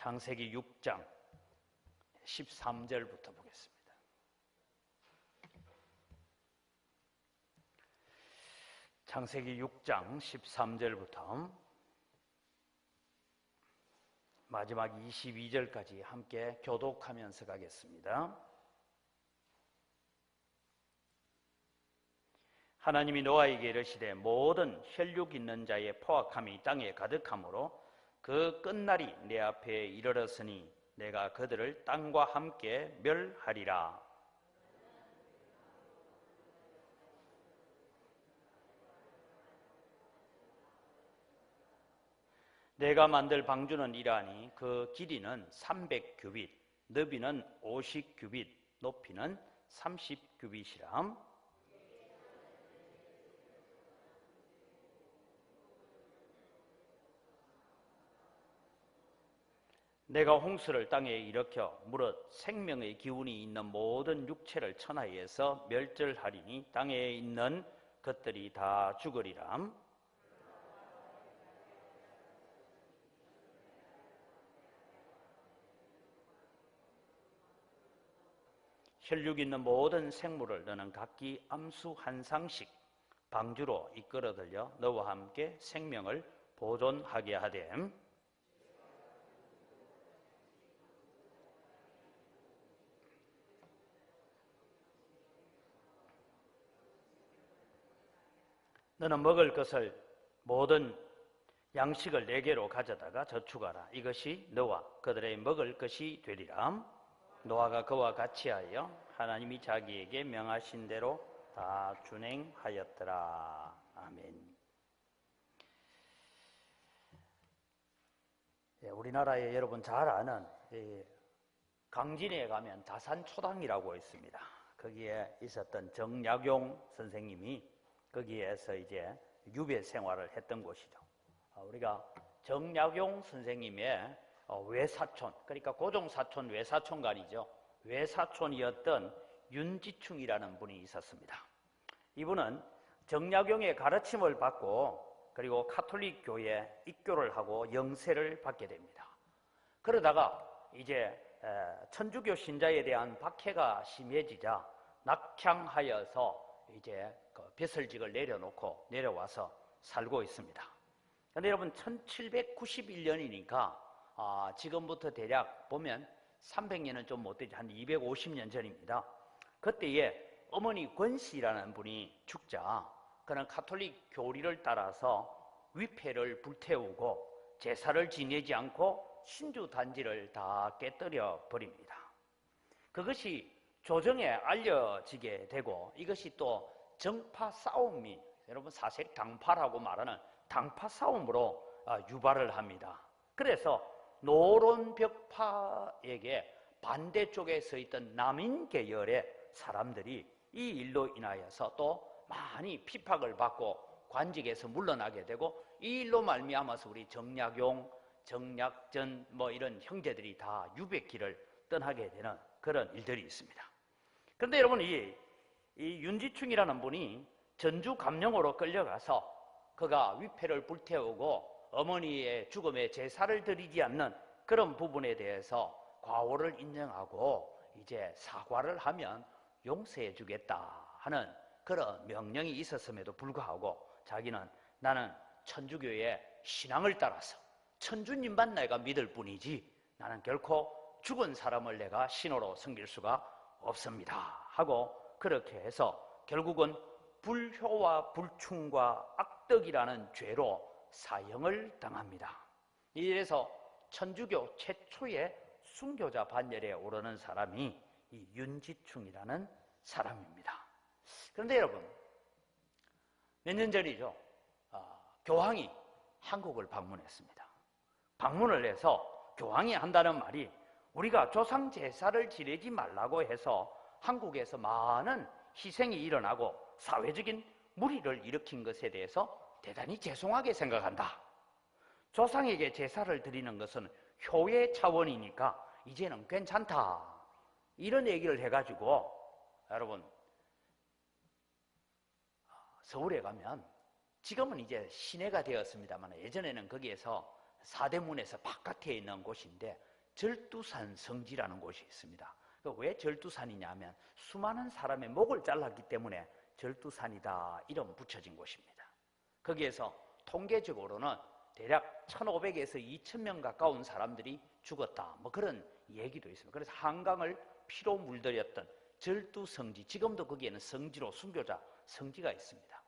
창세기 6장 13절부터 보겠습니다. 창세기 6장 13절부터 마지막 22절까지 함께 교독하면서 가겠습니다. 하나님이 노아에게 이르시되 모든 혈육 있는 자의 포악함이 땅에 가득하므로 그 끝날이 내 앞에 이르렀으니 내가 그들을 땅과 함께 멸하리라. 내가 만들 방주는 이러하니 그 길이는 300규빗, 너비는 50규빗, 높이는 30규빗이라. 내가 홍수를 땅에 일으켜 무릇 생명의 기운이 있는 모든 육체를 천하에서 멸절하리니 땅에 있는 것들이 다 죽으리라. 혈육 있는 모든 생물을 너는 각기 암수 한 상씩 방주로 이끌어 들여 너와 함께 생명을 보존하게 하되 너는 먹을 것을 모든 양식을 4개로 가져다가 저축하라. 이것이 너와 그들의 먹을 것이 되리라. 노아가 그와 같이 하여 하나님이 자기에게 명하신 대로 다 준행하였더라. 아멘. 우리나라에 여러분 잘 아는 강진에 가면 다산초당이라고 있습니다. 거기에 있었던 정약용 선생님이 거기에서 이제 유배 생활을 했던 곳이죠. 우리가 정약용 선생님의 외사촌, 그러니까 고종사촌 외사촌간이죠. 외사촌이었던 윤지충이라는 분이 있었습니다. 이분은 정약용의 가르침을 받고 그리고 카톨릭 교회에 입교를 하고 영세를 받게 됩니다. 그러다가 이제 천주교 신자에 대한 박해가 심해지자 낙향하여서 이제 벼슬직을 내려놓고 내려와서 살고 있습니다. 그런데 여러분 1791년이니까 지금부터 대략 보면 300년은 좀 못되지 한 250년 전입니다. 그때에 어머니 권씨라는 분이 죽자 그는 카톨릭 교리를 따라서 위패를 불태우고 제사를 지내지 않고 신주단지를 다 깨뜨려 버립니다. 그것이 조정에 알려지게 되고 이것이 또 정파 싸움이 여러분 사색 당파라고 말하는 당파 싸움으로 유발을 합니다. 그래서 노론벽파에게 반대쪽에 서 있던 남인 계열의 사람들이 이 일로 인하여서 또 많이 핍박을 받고 관직에서 물러나게 되고 이 일로 말미암아서 우리 정약용, 정약전 이런 형제들이 다 유배길을 떠나게 되는 그런 일들이 있습니다. 그런데 여러분 이 윤지충이라는 분이 전주 감령으로 끌려가서 그가 위패를 불태우고 어머니의 죽음에 제사를 드리지 않는 그런 부분에 대해서 과오를 인정하고 이제 사과를 하면 용서해 주겠다 하는 그런 명령이 있었음에도 불구하고 자기는 나는 천주교의 신앙을 따라서 천주님만 내가 믿을 뿐이지 나는 결코 죽은 사람을 내가 신으로 섬길 수가 없습니다 하고 그렇게 해서 결국은 불효와 불충과 악덕이라는 죄로 사형을 당합니다. 이래서 천주교 최초의 순교자 반열에 오르는 사람이 이 윤지충이라는 사람입니다. 그런데 여러분 몇 년 전이죠. 교황이 한국을 방문했습니다. 방문을 해서 교황이 한다는 말이 우리가 조상 제사를 지내지 말라고 해서 한국에서 많은 희생이 일어나고 사회적인 물의를 일으킨 것에 대해서 대단히 죄송하게 생각한다. 조상에게 제사를 드리는 것은 효의 차원이니까 이제는 괜찮다. 이런 얘기를 해가지고 여러분 서울에 가면 지금은 이제 시내가 되었습니다만 예전에는 거기에서 사대문에서 바깥에 있는 곳인데 절두산 성지라는 곳이 있습니다. 왜 절두산이냐 하면 수많은 사람의 목을 잘랐기 때문에 절두산이다 이름 붙여진 곳입니다. 거기에서 통계적으로는 대략 1,500에서 2,000명 가까운 사람들이 죽었다 뭐 그런 얘기도 있습니다. 그래서 한강을 피로 물들였던 절두성지, 지금도 거기에는 성지로 순교자 성지가 있습니다.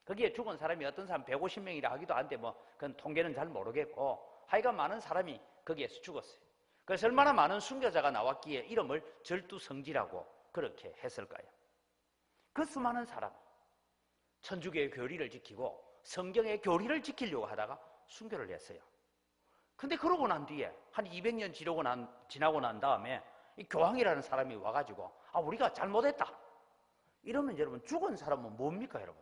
거기에 죽은 사람이 어떤 사람 150명이라 하기도 한데 뭐 그건 통계는 잘 모르겠고 하여간 많은 사람이 거기에서 죽었어요. 그래서 얼마나 많은 순교자가 나왔기에 이름을 절두성지라고 그렇게 했을까요? 그 수많은 사람, 천주교의 교리를 지키고 성경의 교리를 지키려고 하다가 순교를 했어요. 근데 그러고 난 뒤에 한 200년 지나고 난 다음에 이 교황이라는 사람이 와가지고 우리가 잘못했다 이러면 여러분 죽은 사람은 뭡니까 여러분?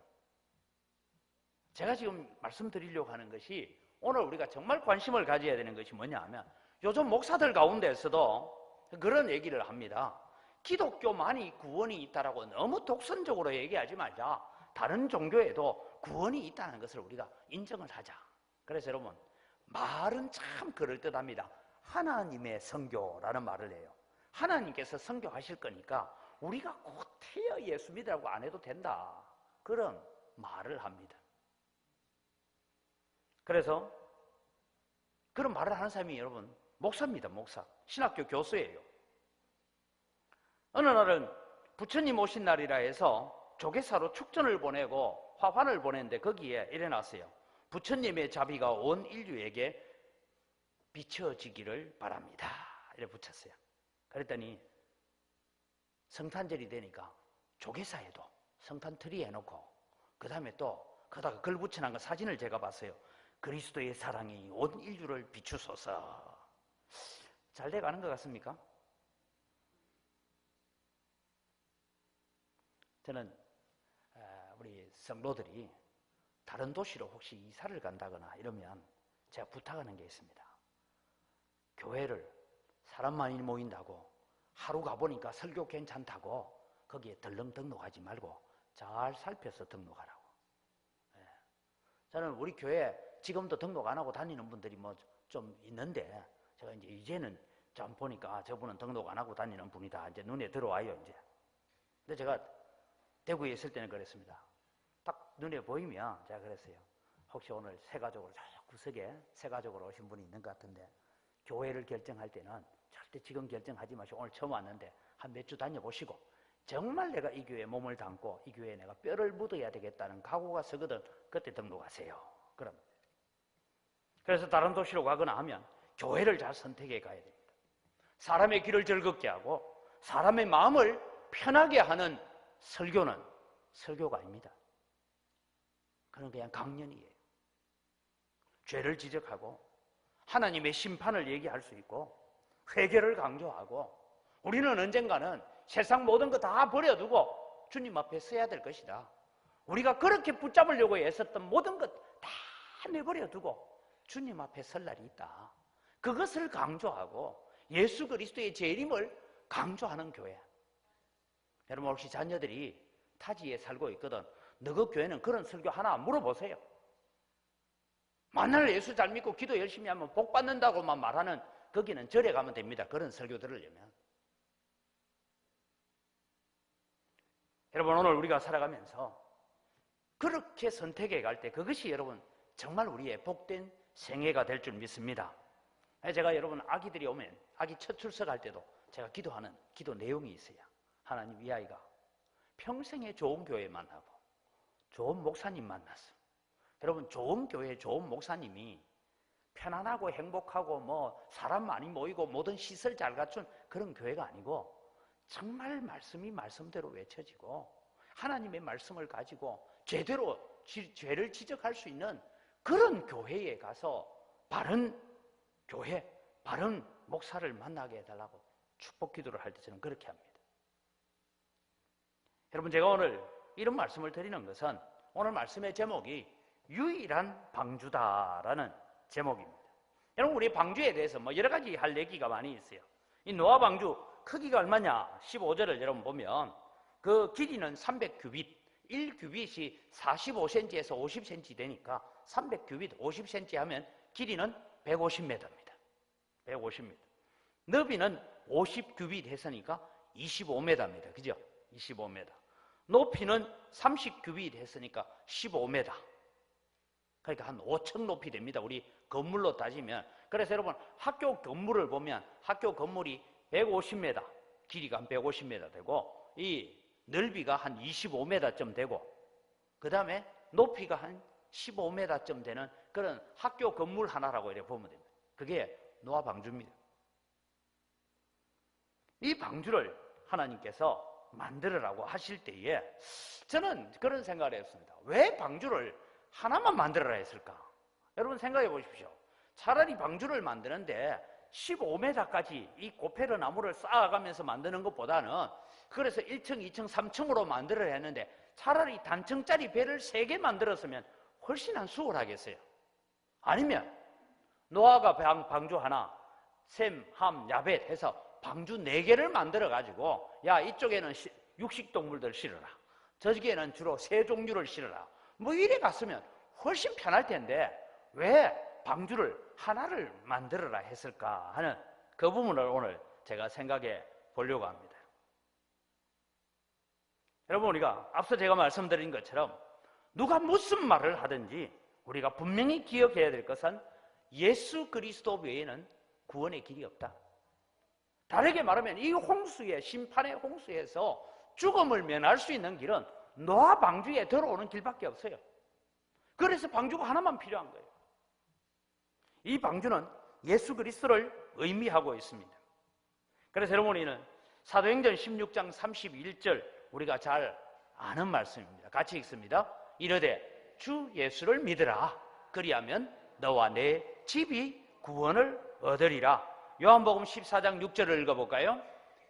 제가 지금 말씀드리려고 하는 것이 오늘 우리가 정말 관심을 가져야 되는 것이 뭐냐 하면 요즘 목사들 가운데서도 그런 얘기를 합니다. 기독교만이 구원이 있다라고 너무 독선적으로 얘기하지 말자. 다른 종교에도 구원이 있다는 것을 우리가 인정을 하자. 그래서 여러분 말은 참 그럴듯합니다. 하나님의 선교라는 말을 해요. 하나님께서 선교하실 거니까 우리가 곧해여 예수 믿으라고 안 해도 된다. 그런 말을 합니다. 그래서 그런 말을 하는 사람이 여러분 목사입니다. 목사. 신학교 교수예요. 어느 날은 부처님 오신 날이라 해서 조계사로 축전을 보내고 화환을 보냈는데 거기에 이래 놨어요. 부처님의 자비가 온 인류에게 비춰지기를 바랍니다. 이래 붙였어요. 그랬더니 성탄절이 되니까 조계사에도 성탄 트리 해놓고 그 다음에 또 거기다가 글 붙여놓은 거 사진을 제가 봤어요. 그리스도의 사랑이 온 인류를 비추소서. 잘 돼가는 것 같습니까? 저는 우리 성도들이 다른 도시로 혹시 이사를 간다거나 이러면 제가 부탁하는 게 있습니다. 교회를 사람 많이 모인다고 하루 가보니까 설교 괜찮다고 거기에 덜렁 등록하지 말고 잘 살펴서 등록하라고. 저는 우리 교회 지금도 등록 안 하고 다니는 분들이 뭐 좀 있는데 제가 이제는 좀 보니까 저분은 등록 안 하고 다니는 분이다. 이제 눈에 들어와요, 이제. 근데 제가 대구에 있을 때는 그랬습니다. 딱 눈에 보이면 제가 그랬어요. 혹시 오늘 새가족으로 저 구석에 새가족으로 오신 분이 있는 것 같은데 교회를 결정할 때는 절대 지금 결정하지 마시고 오늘 처음 왔는데 한 몇 주 다녀보시고 정말 내가 이 교회에 몸을 담고 이 교회에 내가 뼈를 묻어야 되겠다는 각오가 서거든 그때 등록하세요. 그럼 그래서 다른 도시로 가거나 하면 교회를 잘 선택해 가야 됩니다. 사람의 길을 즐겁게 하고 사람의 마음을 편하게 하는 설교는 설교가 아닙니다. 그건 그냥 강연이에요. 죄를 지적하고 하나님의 심판을 얘기할 수 있고 회개를 강조하고 우리는 언젠가는 세상 모든 거 다 버려두고 주님 앞에 서야 될 것이다. 우리가 그렇게 붙잡으려고 애썼던 모든 것 다 내버려두고 주님 앞에 설 날이 있다. 그것을 강조하고 예수 그리스도의 재림을 강조하는 교회. 여러분 혹시 자녀들이 타지에 살고 있거든. 너희 교회는 그런 설교 하나 물어보세요. 만날 예수 잘 믿고 기도 열심히 하면 복 받는다고만 말하는 거기는 절에 가면 됩니다. 그런 설교 들으려면. 여러분 오늘 우리가 살아가면서 그렇게 선택해 갈 때 그것이 여러분 정말 우리의 복된 생애가 될 줄 믿습니다. 제가 여러분 아기들이 오면 아기 첫 출석할 때도 제가 기도하는 기도 내용이 있어요. 하나님 이 아이가 평생에 좋은 교회 만나고 좋은 목사님 만났어. 여러분 좋은 교회 좋은 목사님이 편안하고 행복하고 뭐 사람 많이 모이고 모든 시설 잘 갖춘 그런 교회가 아니고 정말 말씀이 말씀대로 외쳐지고 하나님의 말씀을 가지고 제대로 죄를 지적할 수 있는 그런 교회에 가서 바른 교회, 바른 목사를 만나게 해달라고 축복 기도를 할 때 저는 그렇게 합니다. 여러분 제가 오늘 이런 말씀을 드리는 것은 오늘 말씀의 제목이 유일한 방주다라는 제목입니다. 여러분 우리 방주에 대해서 뭐 여러 가지 할 얘기가 많이 있어요. 이 노아 방주 크기가 얼마냐? 15절을 여러분 보면 그 길이는 300규빗, 1규빗이 45cm에서 50cm 되니까 300규빗, 50cm 하면 길이는 150m입니다. 150m. 너비는 50규빗 했으니까 25m입니다. 그죠? 25m. 높이는 30규빗 했으니까 15m. 그러니까 한 5층 높이 됩니다. 우리 건물로 따지면. 그래서 여러분 학교 건물을 보면 학교 건물이 150m, 길이가 한 150m 되고 이 넓이가 한 25m쯤 되고 그 다음에 높이가 한 15m쯤 되는 그런 학교 건물 하나라고 이렇게 보면 됩니다. 그게 노아 방주입니다. 이 방주를 하나님께서 만들으라고 하실 때에 저는 그런 생각을 했습니다. 왜 방주를 하나만 만들어라 했을까? 여러분 생각해 보십시오. 차라리 방주를 만드는데 15m까지 이 고페르 나무를 쌓아가면서 만드는 것보다는 그래서 1층, 2층, 3층으로 만들어야 했는데 차라리 단층짜리 배를 3개 만들었으면 훨씬 한 수월하겠어요. 아니면 노아가 방주 하나, 셈, 함, 야벳 해서 방주 4개를 만들어 가지고 야 이쪽에는 육식동물들 실어라, 저기에는 주로 새 종류를 실어라, 뭐 이래 갔으면 훨씬 편할 텐데 왜 방주를 하나를 만들어라 했을까 하는 그 부분을 오늘 제가 생각해 보려고 합니다. 여러분 우리가 앞서 제가 말씀드린 것처럼 누가 무슨 말을 하든지 우리가 분명히 기억해야 될 것은 예수 그리스도 외에는 구원의 길이 없다. 다르게 말하면 이 홍수의 심판의 홍수에서 죽음을 면할 수 있는 길은 노아 방주에 들어오는 길밖에 없어요. 그래서 방주가 하나만 필요한 거예요. 이 방주는 예수 그리스도를 의미하고 있습니다. 그래서 여러분 우리는 사도행전 16장 31절 우리가 잘 아는 말씀입니다. 같이 읽습니다. 이르되 주 예수를 믿으라. 그리하면 너와 내 집이 구원을 얻으리라. 요한복음 14장 6절을 읽어볼까요?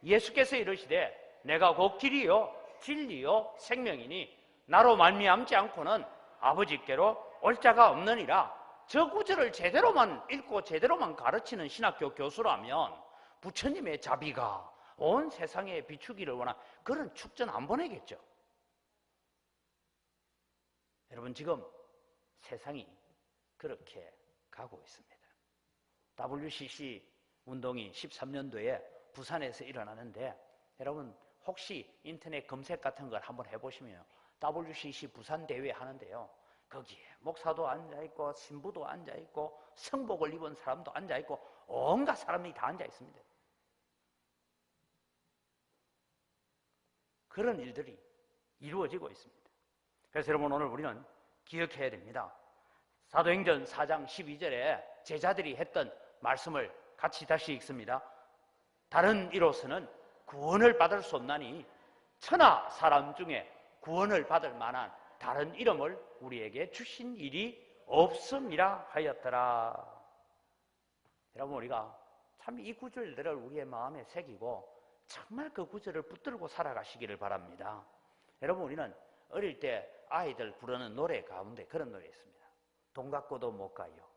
예수께서 이르시되 내가 곧 길이요 진리요 생명이니 나로 말미암지 않고는 아버지께로 올 자가 없느니라. 저 구절을 제대로만 읽고 제대로만 가르치는 신학교 교수라면 부처님의 자비가 온 세상에 비추기를 원한 그런 축전 안 보내겠죠. 여러분 지금 세상이 그렇게 가고 있습니다. WCC 운동이 13년도에 부산에서 일어나는데 여러분 혹시 인터넷 검색 같은 걸 한번 해보시면 WCC 부산 대회 하는데요. 거기에 목사도 앉아있고 신부도 앉아있고 성복을 입은 사람도 앉아있고 온갖 사람이 다 앉아있습니다. 그런 일들이 이루어지고 있습니다. 그래서 여러분 오늘 우리는 기억해야 됩니다. 사도행전 4장 12절에 제자들이 했던 말씀을 같이 다시 읽습니다. 다른 이로서는 구원을 받을 수 없나니 천하 사람 중에 구원을 받을 만한 다른 이름을 우리에게 주신 일이 없음이라 하였더라. 여러분 우리가 참 이 구절들을 우리의 마음에 새기고 정말 그 구절을 붙들고 살아가시기를 바랍니다. 여러분 우리는 어릴 때 아이들 부르는 노래 가운데 그런 노래 있습니다. 돈 갖고도 못 가요,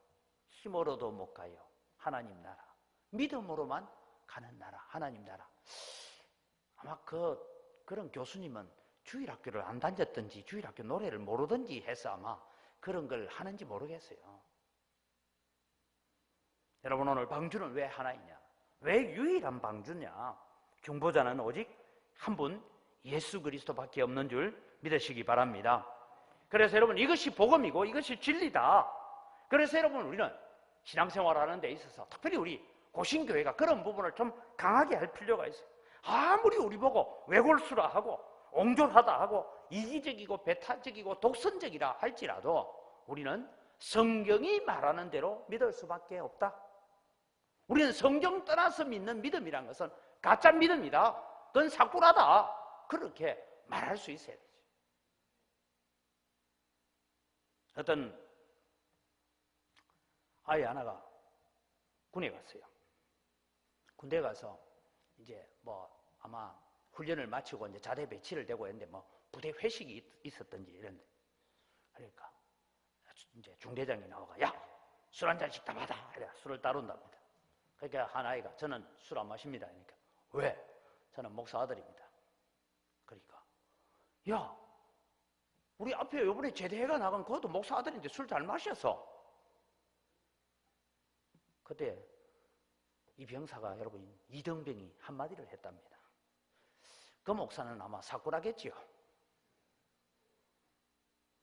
힘으로도 못 가요, 하나님 나라. 믿음으로만 가는 나라, 하나님 나라. 아마 그런 교수님은 주일학교를 안 다녔든지 주일학교 노래를 모르든지 해서 아마 그런 걸 하는지 모르겠어요. 여러분 오늘 방주는 왜 하나이냐? 왜 유일한 방주냐? 중보자는 오직 한 분 예수 그리스도밖에 없는 줄 믿으시기 바랍니다. 그래서 여러분 이것이 복음이고 이것이 진리다. 그래서 여러분 우리는 신앙생활 하는 데 있어서 특별히 우리 고신교회가 그런 부분을 좀 강하게 할 필요가 있어요. 아무리 우리 보고 외골수라 하고 옹졸하다 하고 이기적이고 배타적이고 독선적이라 할지라도 우리는 성경이 말하는 대로 믿을 수밖에 없다. 우리는 성경 떠나서 믿는 믿음이란 것은 가짜 믿음이다. 그건 사꾸라다. 그렇게 말할 수 있어야 되죠. 어떤 아이 하나가 군에 갔어요. 군대 가서 이제 뭐 아마 훈련을 마치고 이제 자대 배치를 되고 했는데 뭐 부대 회식이 있었던지 이런데 그러니까 이제 중대장이 나와가 야, 술 한 잔씩 다 받아. 이래 술을 따른답니다. 그러니까 한 아이가 저는 술 안 마십니다. 그러니까 왜? 저는 목사 아들입니다. 그러니까 야, 우리 앞에 요번에 제대회가 나간 그것도 목사 아들인데 술 잘 마셔서 그때 이 병사가 여러분 이등병이 한마디를 했답니다. 그 목사는 아마 사꾸라겠지요.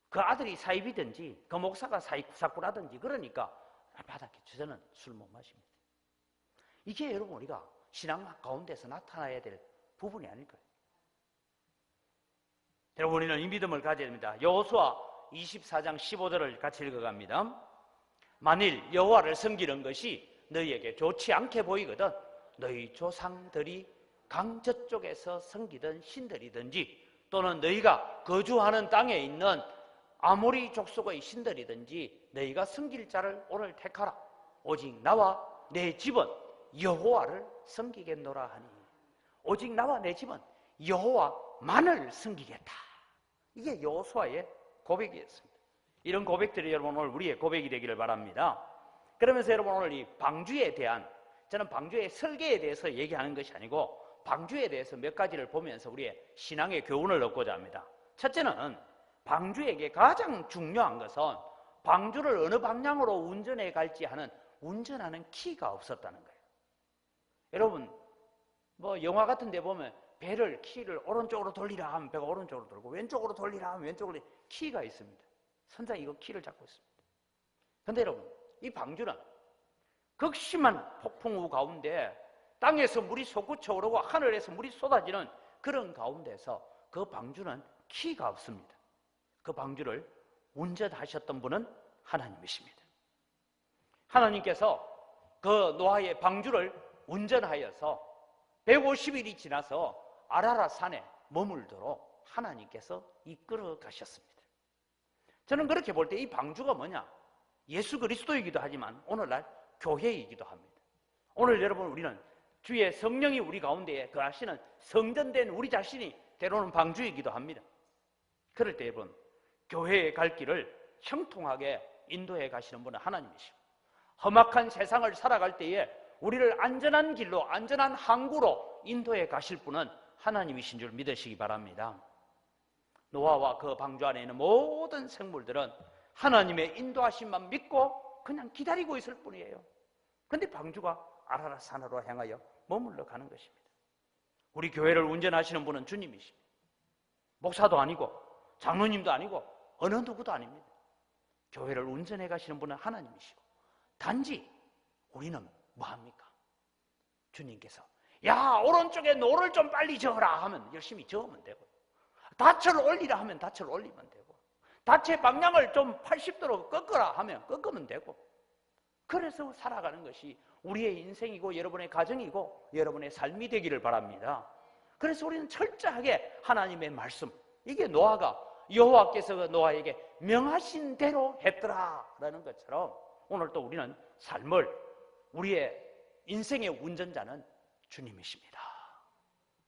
그 아들이 사입이든지 그 목사가 사꾸라든지 그러니까 받았겠죠. 저는 술 못 마십니다. 이게 여러분 우리가 신앙 가운데서 나타나야 될 부분이 아닐까요? 여러분 우리는 이 믿음을 가져야 됩니다. 여호수아 24장 15절을 같이 읽어갑니다. 만일 여호와를 섬기는 것이 너희에게 좋지 않게 보이거든 너희 조상들이 강 저쪽에서 섬기던 신들이든지 또는 너희가 거주하는 땅에 있는 아모리 족속의 신들이든지 너희가 섬길 자를 오늘 택하라. 오직 나와 내 집은 여호와를 섬기겠노라 하니 오직 나와 내 집은 여호와만을 섬기겠다. 이게 여호수아의 고백이었습니다. 이런 고백들이 여러분 오늘 우리의 고백이 되기를 바랍니다. 그러면서 여러분 오늘 이 방주에 대한 저는 방주의 설계에 대해서 얘기하는 것이 아니고 방주에 대해서 몇 가지를 보면서 우리의 신앙의 교훈을 얻고자 합니다. 첫째는 방주에게 가장 중요한 것은 방주를 어느 방향으로 운전해 갈지 하는 운전하는 키가 없었다는 거예요. 여러분 뭐 영화 같은 데 보면 배를 키를 오른쪽으로 돌리라 하면 배가 오른쪽으로 돌고 왼쪽으로 돌리라 하면 왼쪽으로 키가 있습니다. 선장이 이거 키를 잡고 있습니다. 그런데 여러분 이 방주는 극심한 폭풍우 가운데 땅에서 물이 솟구쳐 오르고 하늘에서 물이 쏟아지는 그런 가운데서 그 방주는 키가 없습니다. 그 방주를 운전하셨던 분은 하나님이십니다. 하나님께서 그 노아의 방주를 운전하여서 150일이 지나서 아라라 산에 머물도록 하나님께서 이끌어 가셨습니다. 저는 그렇게 볼 때 이 방주가 뭐냐? 예수 그리스도이기도 하지만 오늘날 교회이기도 합니다. 오늘 여러분 우리는 주의 성령이 우리 가운데에 거하시는 성전된 우리 자신이 때로는 방주이기도 합니다. 그럴 때 여러분 교회에 갈 길을 형통하게 인도해 가시는 분은 하나님이시고 험악한 세상을 살아갈 때에 우리를 안전한 길로 안전한 항구로 인도해 가실 분은 하나님이신 줄 믿으시기 바랍니다. 노아와 그 방주 안에 있는 모든 생물들은 하나님의 인도하심만 믿고 그냥 기다리고 있을 뿐이에요. 그런데 방주가 아라라 산으로 향하여 머물러 가는 것입니다. 우리 교회를 운전하시는 분은 주님이십니다. 목사도 아니고 장로님도 아니고 어느 누구도 아닙니다. 교회를 운전해 가시는 분은 하나님이시고 단지 우리는 뭐합니까? 주님께서 야 오른쪽에 노를 좀 빨리 저어라 하면 열심히 저으면 되고 닻을 올리라 하면 닻을 올리면 되고 닻의 방향을 좀 80도로 꺾어라 하면 꺾으면 되고 그래서 살아가는 것이 우리의 인생이고 여러분의 가정이고 여러분의 삶이 되기를 바랍니다. 그래서 우리는 철저하게 하나님의 말씀 이게 노아가 여호와께서 노아에게 명하신 대로 했더라라는 것처럼 오늘 또 우리는 삶을 우리의 인생의 운전자는 주님이십니다.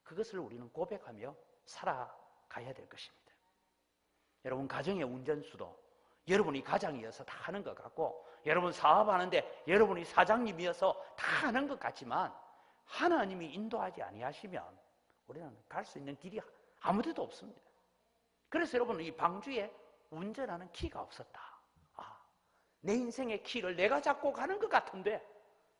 그것을 우리는 고백하며 살아가야 될 것입니다. 여러분 가정의 운전수도 여러분이 가장이어서 다 하는 것 같고 여러분 사업하는데 여러분이 사장님이어서 다 하는 것 같지만 하나님이 인도하지 아니하시면 우리는 갈 수 있는 길이 아무 데도 없습니다. 그래서 여러분 이 방주에 운전하는 키가 없었다. 내 인생의 키를 내가 잡고 가는 것 같은데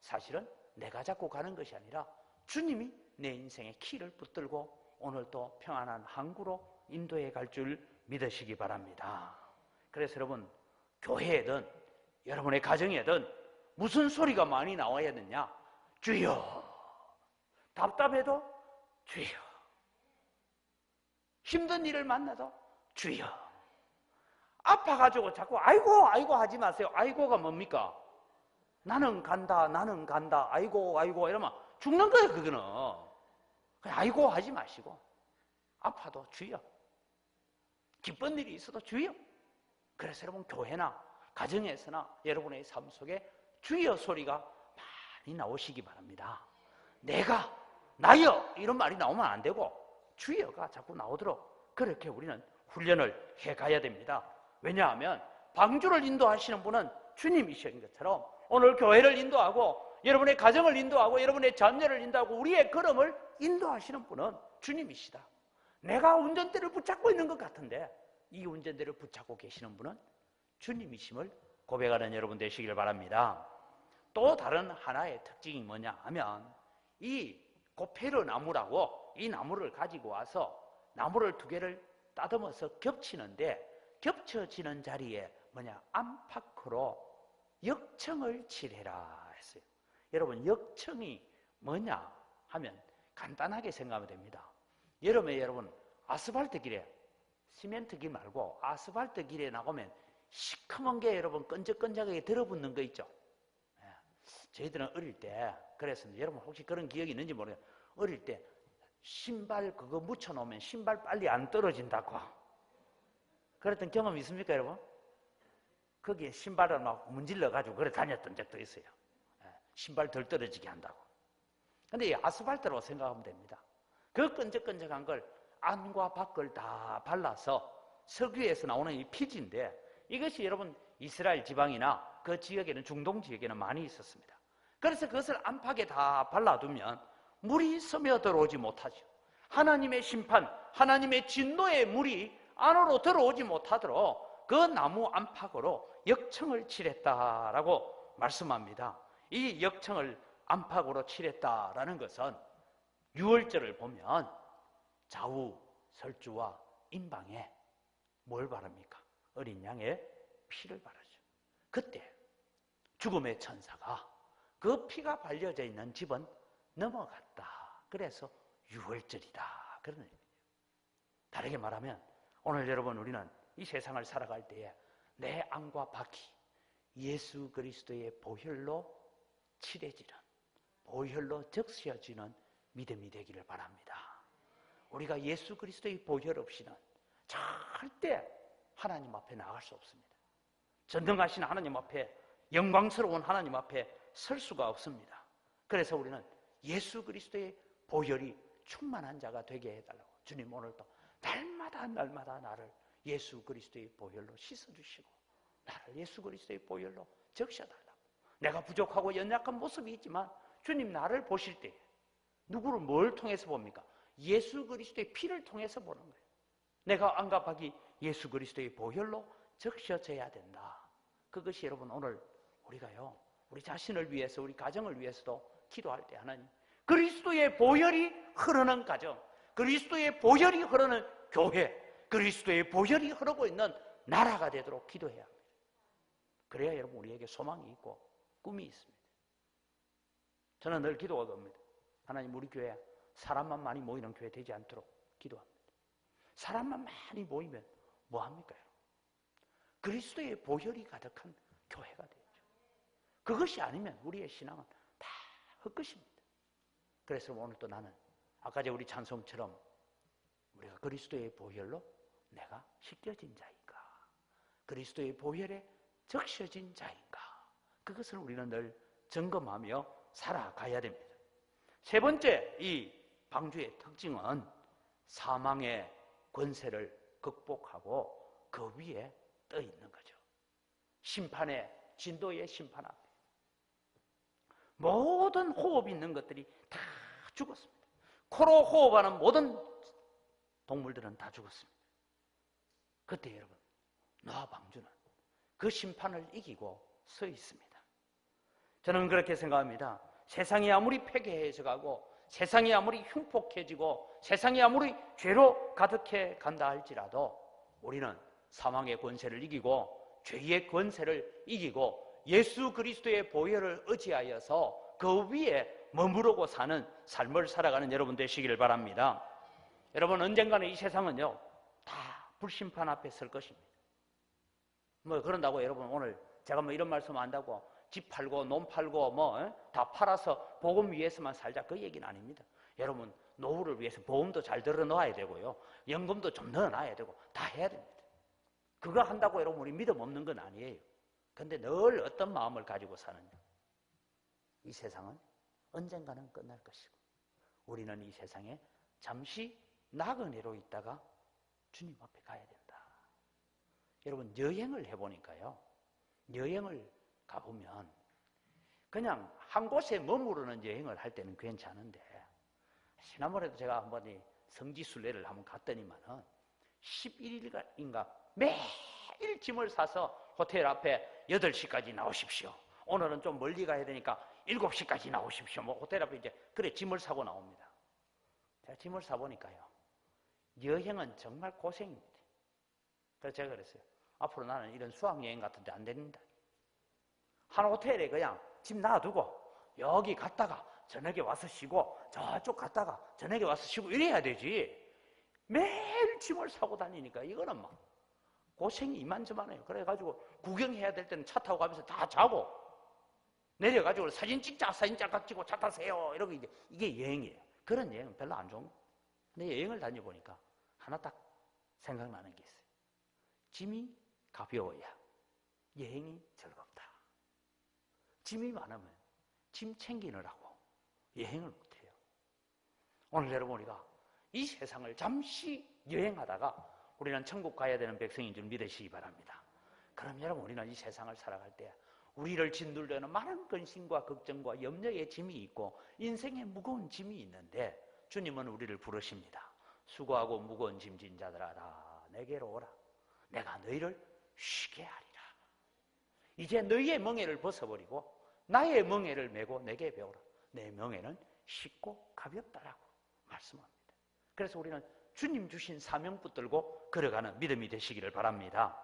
사실은 내가 잡고 가는 것이 아니라 주님이 내 인생의 키를 붙들고 오늘 또 평안한 항구로 인도해 갈 줄 믿으시기 바랍니다. 그래서 여러분 교회에든 여러분의 가정에든 무슨 소리가 많이 나와야 되냐? 주여. 답답해도 주여. 힘든 일을 만나도 주여. 아파가지고 자꾸 아이고 하지 마세요. 아이고가 뭡니까? 나는 간다 아이고 이러면 죽는 거예요. 그거는 그냥 아이고 하지 마시고 아파도 주여, 기쁜 일이 있어도 주여. 그래서 여러분 교회나 가정에서나 여러분의 삶 속에 주여 소리가 많이 나오시기 바랍니다. 내가 나여 이런 말이 나오면 안 되고 주여가 자꾸 나오도록 그렇게 우리는 훈련을 해가야 됩니다. 왜냐하면 방주를 인도하시는 분은 주님이신 것처럼 오늘 교회를 인도하고 여러분의 가정을 인도하고 여러분의 자녀를 인도하고 우리의 걸음을 인도하시는 분은 주님이시다. 내가 운전대를 붙잡고 있는 것 같은데 이 운전대를 붙잡고 계시는 분은 주님이심을 고백하는 여러분 되시길 바랍니다. 또 다른 하나의 특징이 뭐냐 하면 이 고페르 나무라고 이 나무를 가지고 와서 나무를 두 개를 따듬어서 겹치는데 겹쳐지는 자리에 뭐냐 안팎으로 역청을 칠해라 했어요. 여러분 역청이 뭐냐 하면 간단하게 생각하면 됩니다. 여러분 아스팔트 길에 시멘트 길 말고 아스팔트 길에 나가면 시커먼 게 여러분 끈적끈적하게 들어붙는 거 있죠. 저희들은 어릴 때 그랬습니다. 여러분 혹시 그런 기억이 있는지 모르겠어요. 어릴 때 신발 그거 묻혀놓으면 신발 빨리 안 떨어진다고 그랬던 경험 있습니까 여러분? 거기에 신발을 막 문질러가지고 그래 다녔던 적도 있어요. 신발 덜 떨어지게 한다고. 근데 이 아스팔트로 생각하면 됩니다. 그 끈적끈적한 걸 안과 밖을 다 발라서 석유에서 나오는 이 피지인데 이것이 여러분 이스라엘 지방이나 그 지역에는 중동 지역에는 많이 있었습니다. 그래서 그것을 안팎에 다 발라두면 물이 스며들어오지 못하죠. 하나님의 심판, 하나님의 진노의 물이 안으로 들어오지 못하도록 그 나무 안팎으로 역청을 칠했다라고 말씀합니다. 이 역청을 안팎으로 칠했다라는 것은 유월절을 보면 좌우 설주와 임방에 뭘 바릅니까? 어린 양의 피를 바르죠. 그때 죽음의 천사가 그 피가 발려져 있는 집은 넘어갔다. 그래서 유월절이다. 그런 의미예요. 다르게 말하면 오늘 여러분 우리는 이 세상을 살아갈 때에 내 안과 밖이 예수 그리스도의 보혈로 칠해지는 보혈로 적셔지는 믿음이 되기를 바랍니다. 우리가 예수 그리스도의 보혈 없이는 절대 하나님 앞에 나갈 수 없습니다. 전능하신 하나님 앞에 영광스러운 하나님 앞에 설 수가 없습니다. 그래서 우리는 예수 그리스도의 보혈이 충만한 자가 되게 해달라고 주님 오늘도 날마다 나를 예수 그리스도의 보혈로 씻어주시고 나를 예수 그리스도의 보혈로 적셔달라고. 내가 부족하고 연약한 모습이 있지만 주님 나를 보실 때 누구를 뭘 통해서 봅니까? 예수 그리스도의 피를 통해서 보는 거예요. 내가 안과 밖이 예수 그리스도의 보혈로 적셔져야 된다. 그것이 여러분 오늘 우리가요 우리 자신을 위해서 우리 가정을 위해서도 기도할 때 하나님 그리스도의 보혈이 흐르는 가정, 그리스도의 보혈이 흐르는 교회, 그리스도의 보혈이 흐르고 있는 나라가 되도록 기도해야 합니다. 그래야 여러분 우리에게 소망이 있고 꿈이 있습니다. 저는 늘 기도가 겁니다. 하나님 우리 교회 사람만 많이 모이는 교회 되지 않도록 기도합니다. 사람만 많이 모이면 뭐합니까? 그리스도의 보혈이 가득한 교회가 되죠. 그것이 아니면 우리의 신앙은 다 헛것입니다. 그래서 오늘 또 나는 아까 우리 찬송처럼 우리가 그리스도의 보혈로 내가 씻겨진 자인가 그리스도의 보혈에 적셔진 자인가 그것을 우리는 늘 점검하며 살아가야 됩니다. 세 번째 이 방주의 특징은 사망의 권세를 극복하고 그 위에 떠 있는 거죠. 심판의 진도의 심판 앞에 모든 호흡 있는 것들이 다 죽었습니다. 코로 호흡하는 모든 동물들은 다 죽었습니다. 그때 여러분 노아 방주는 그 심판을 이기고 서 있습니다. 저는 그렇게 생각합니다. 세상이 아무리 폐괴해져 가고 세상이 아무리 흉폭해지고 세상이 아무리 죄로 가득해 간다 할지라도 우리는 사망의 권세를 이기고 죄의 권세를 이기고 예수 그리스도의 보혈을 의지하여서 그 위에 머무르고 사는 삶을 살아가는 여러분 되시기를 바랍니다. 여러분 언젠가는 이 세상은요 다 불심판 앞에 설 것입니다. 뭐 그런다고 여러분 오늘 제가 뭐 이런 말씀 한다고 집 팔고 논 팔고 뭐 다 팔아서 복음 위해서만 살자 그 얘기는 아닙니다. 여러분 노후를 위해서 보험도 잘 들어 놓아야 되고요 연금도 좀 넣어 놔야 되고 다 해야 됩니다. 그거 한다고 여러분 우리 믿음 없는 건 아니에요. 근데 늘 어떤 마음을 가지고 사느냐. 이 세상은 언젠가는 끝날 것이고 우리는 이 세상에 잠시 나그네로 있다가 주님 앞에 가야 된다. 여러분 여행을 해보니까요 여행을 가보면 그냥 한 곳에 머무르는 여행을 할 때는 괜찮은데 지난번에도 제가 한번 이 성지순례를 한번 갔더니만은 11일인가 매일 짐을 사서 호텔 앞에 8시까지 나오십시오. 오늘은 좀 멀리 가야 되니까 7시까지 나오십시오. 뭐 호텔 앞에 이제 그래 짐을 사고 나옵니다. 제가 짐을 사보니까요, 여행은 정말 고생입니다. 그래서 제가 그랬어요. 앞으로 나는 이런 수학여행 같은 데 안 됩니다. 한 호텔에 그냥 짐 놔두고 여기 갔다가 저녁에 와서 쉬고 저쪽 갔다가 저녁에 와서 쉬고 이래야 되지. 매일 짐을 사고 다니니까 이거는 막 고생이 이만저만해요. 그래가지고 구경해야 될 때는 차 타고 가면서 다 자고 내려가지고 사진 찍자, 사진 짝짝 찍고 차 타세요 이러고 이게 여행이에요. 그런 여행은 별로 안 좋은 거예요. 근데 여행을 다녀보니까 하나 딱 생각나는 게 있어요. 짐이 가벼워야 여행이 즐겁다. 짐이 많으면 짐 챙기느라고 여행을 못해요. 오늘 여러분, 우리가 이 세상을 잠시 여행하다가 우리는 천국 가야 되는 백성인 줄 믿으시기 바랍니다. 그럼 여러분, 우리는 이 세상을 살아갈 때 우리를 짓눌려는 많은 근심과 걱정과 염려의 짐이 있고 인생에 무거운 짐이 있는데 주님은 우리를 부르십니다. 수고하고 무거운 짐진 자들아 다 내게로 오라. 내가 너희를 쉬게 하리라. 이제 너희의 멍에를 벗어버리고 나의 멍에를 메고 내게 배우라. 내 멍에는 쉽고 가볍다라고 말씀합니다. 그래서 우리는 주님 주신 사명 붙들고 걸어가는 믿음이 되시기를 바랍니다.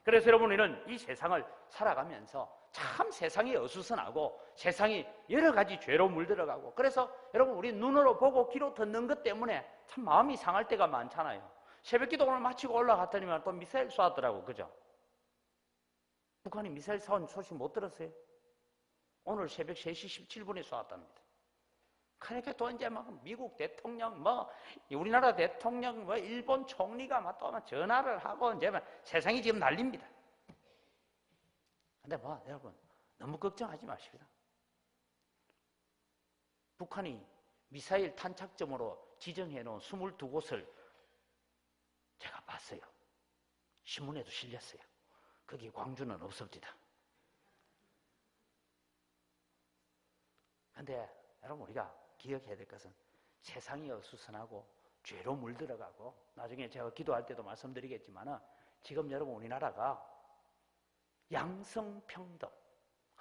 그래서 여러분, 우리는 이 세상을 살아가면서 참 세상이 어수선하고 세상이 여러 가지 죄로 물들어가고, 그래서 여러분, 우리 눈으로 보고 귀로 듣는 것 때문에 참 마음이 상할 때가 많잖아요. 새벽기도 오늘 마치고 올라갔더니만 또 미사일 쏘았더라고. 그죠? 북한이 미사일 쏜 소식 못 들었어요? 오늘 새벽 3시 17분에 쏘았답니다. 그러니까 또 이제 막 미국 대통령, 뭐 우리나라 대통령, 뭐 일본 총리가 막 또 전화를 하고 이제 막 세상이 지금 난립니다. 근데 뭐 여러분, 너무 걱정하지 마십시다. 북한이 미사일 탄착점으로 지정해 놓은 22곳을 제가 봤어요. 신문에도 실렸어요. 거기 광주는 없습니다. 근데 여러분, 우리가 기억해야 될 것은 세상이 어수선하고 죄로 물들어가고, 나중에 제가 기도할 때도 말씀드리겠지만 지금 여러분, 우리나라가 양성평등,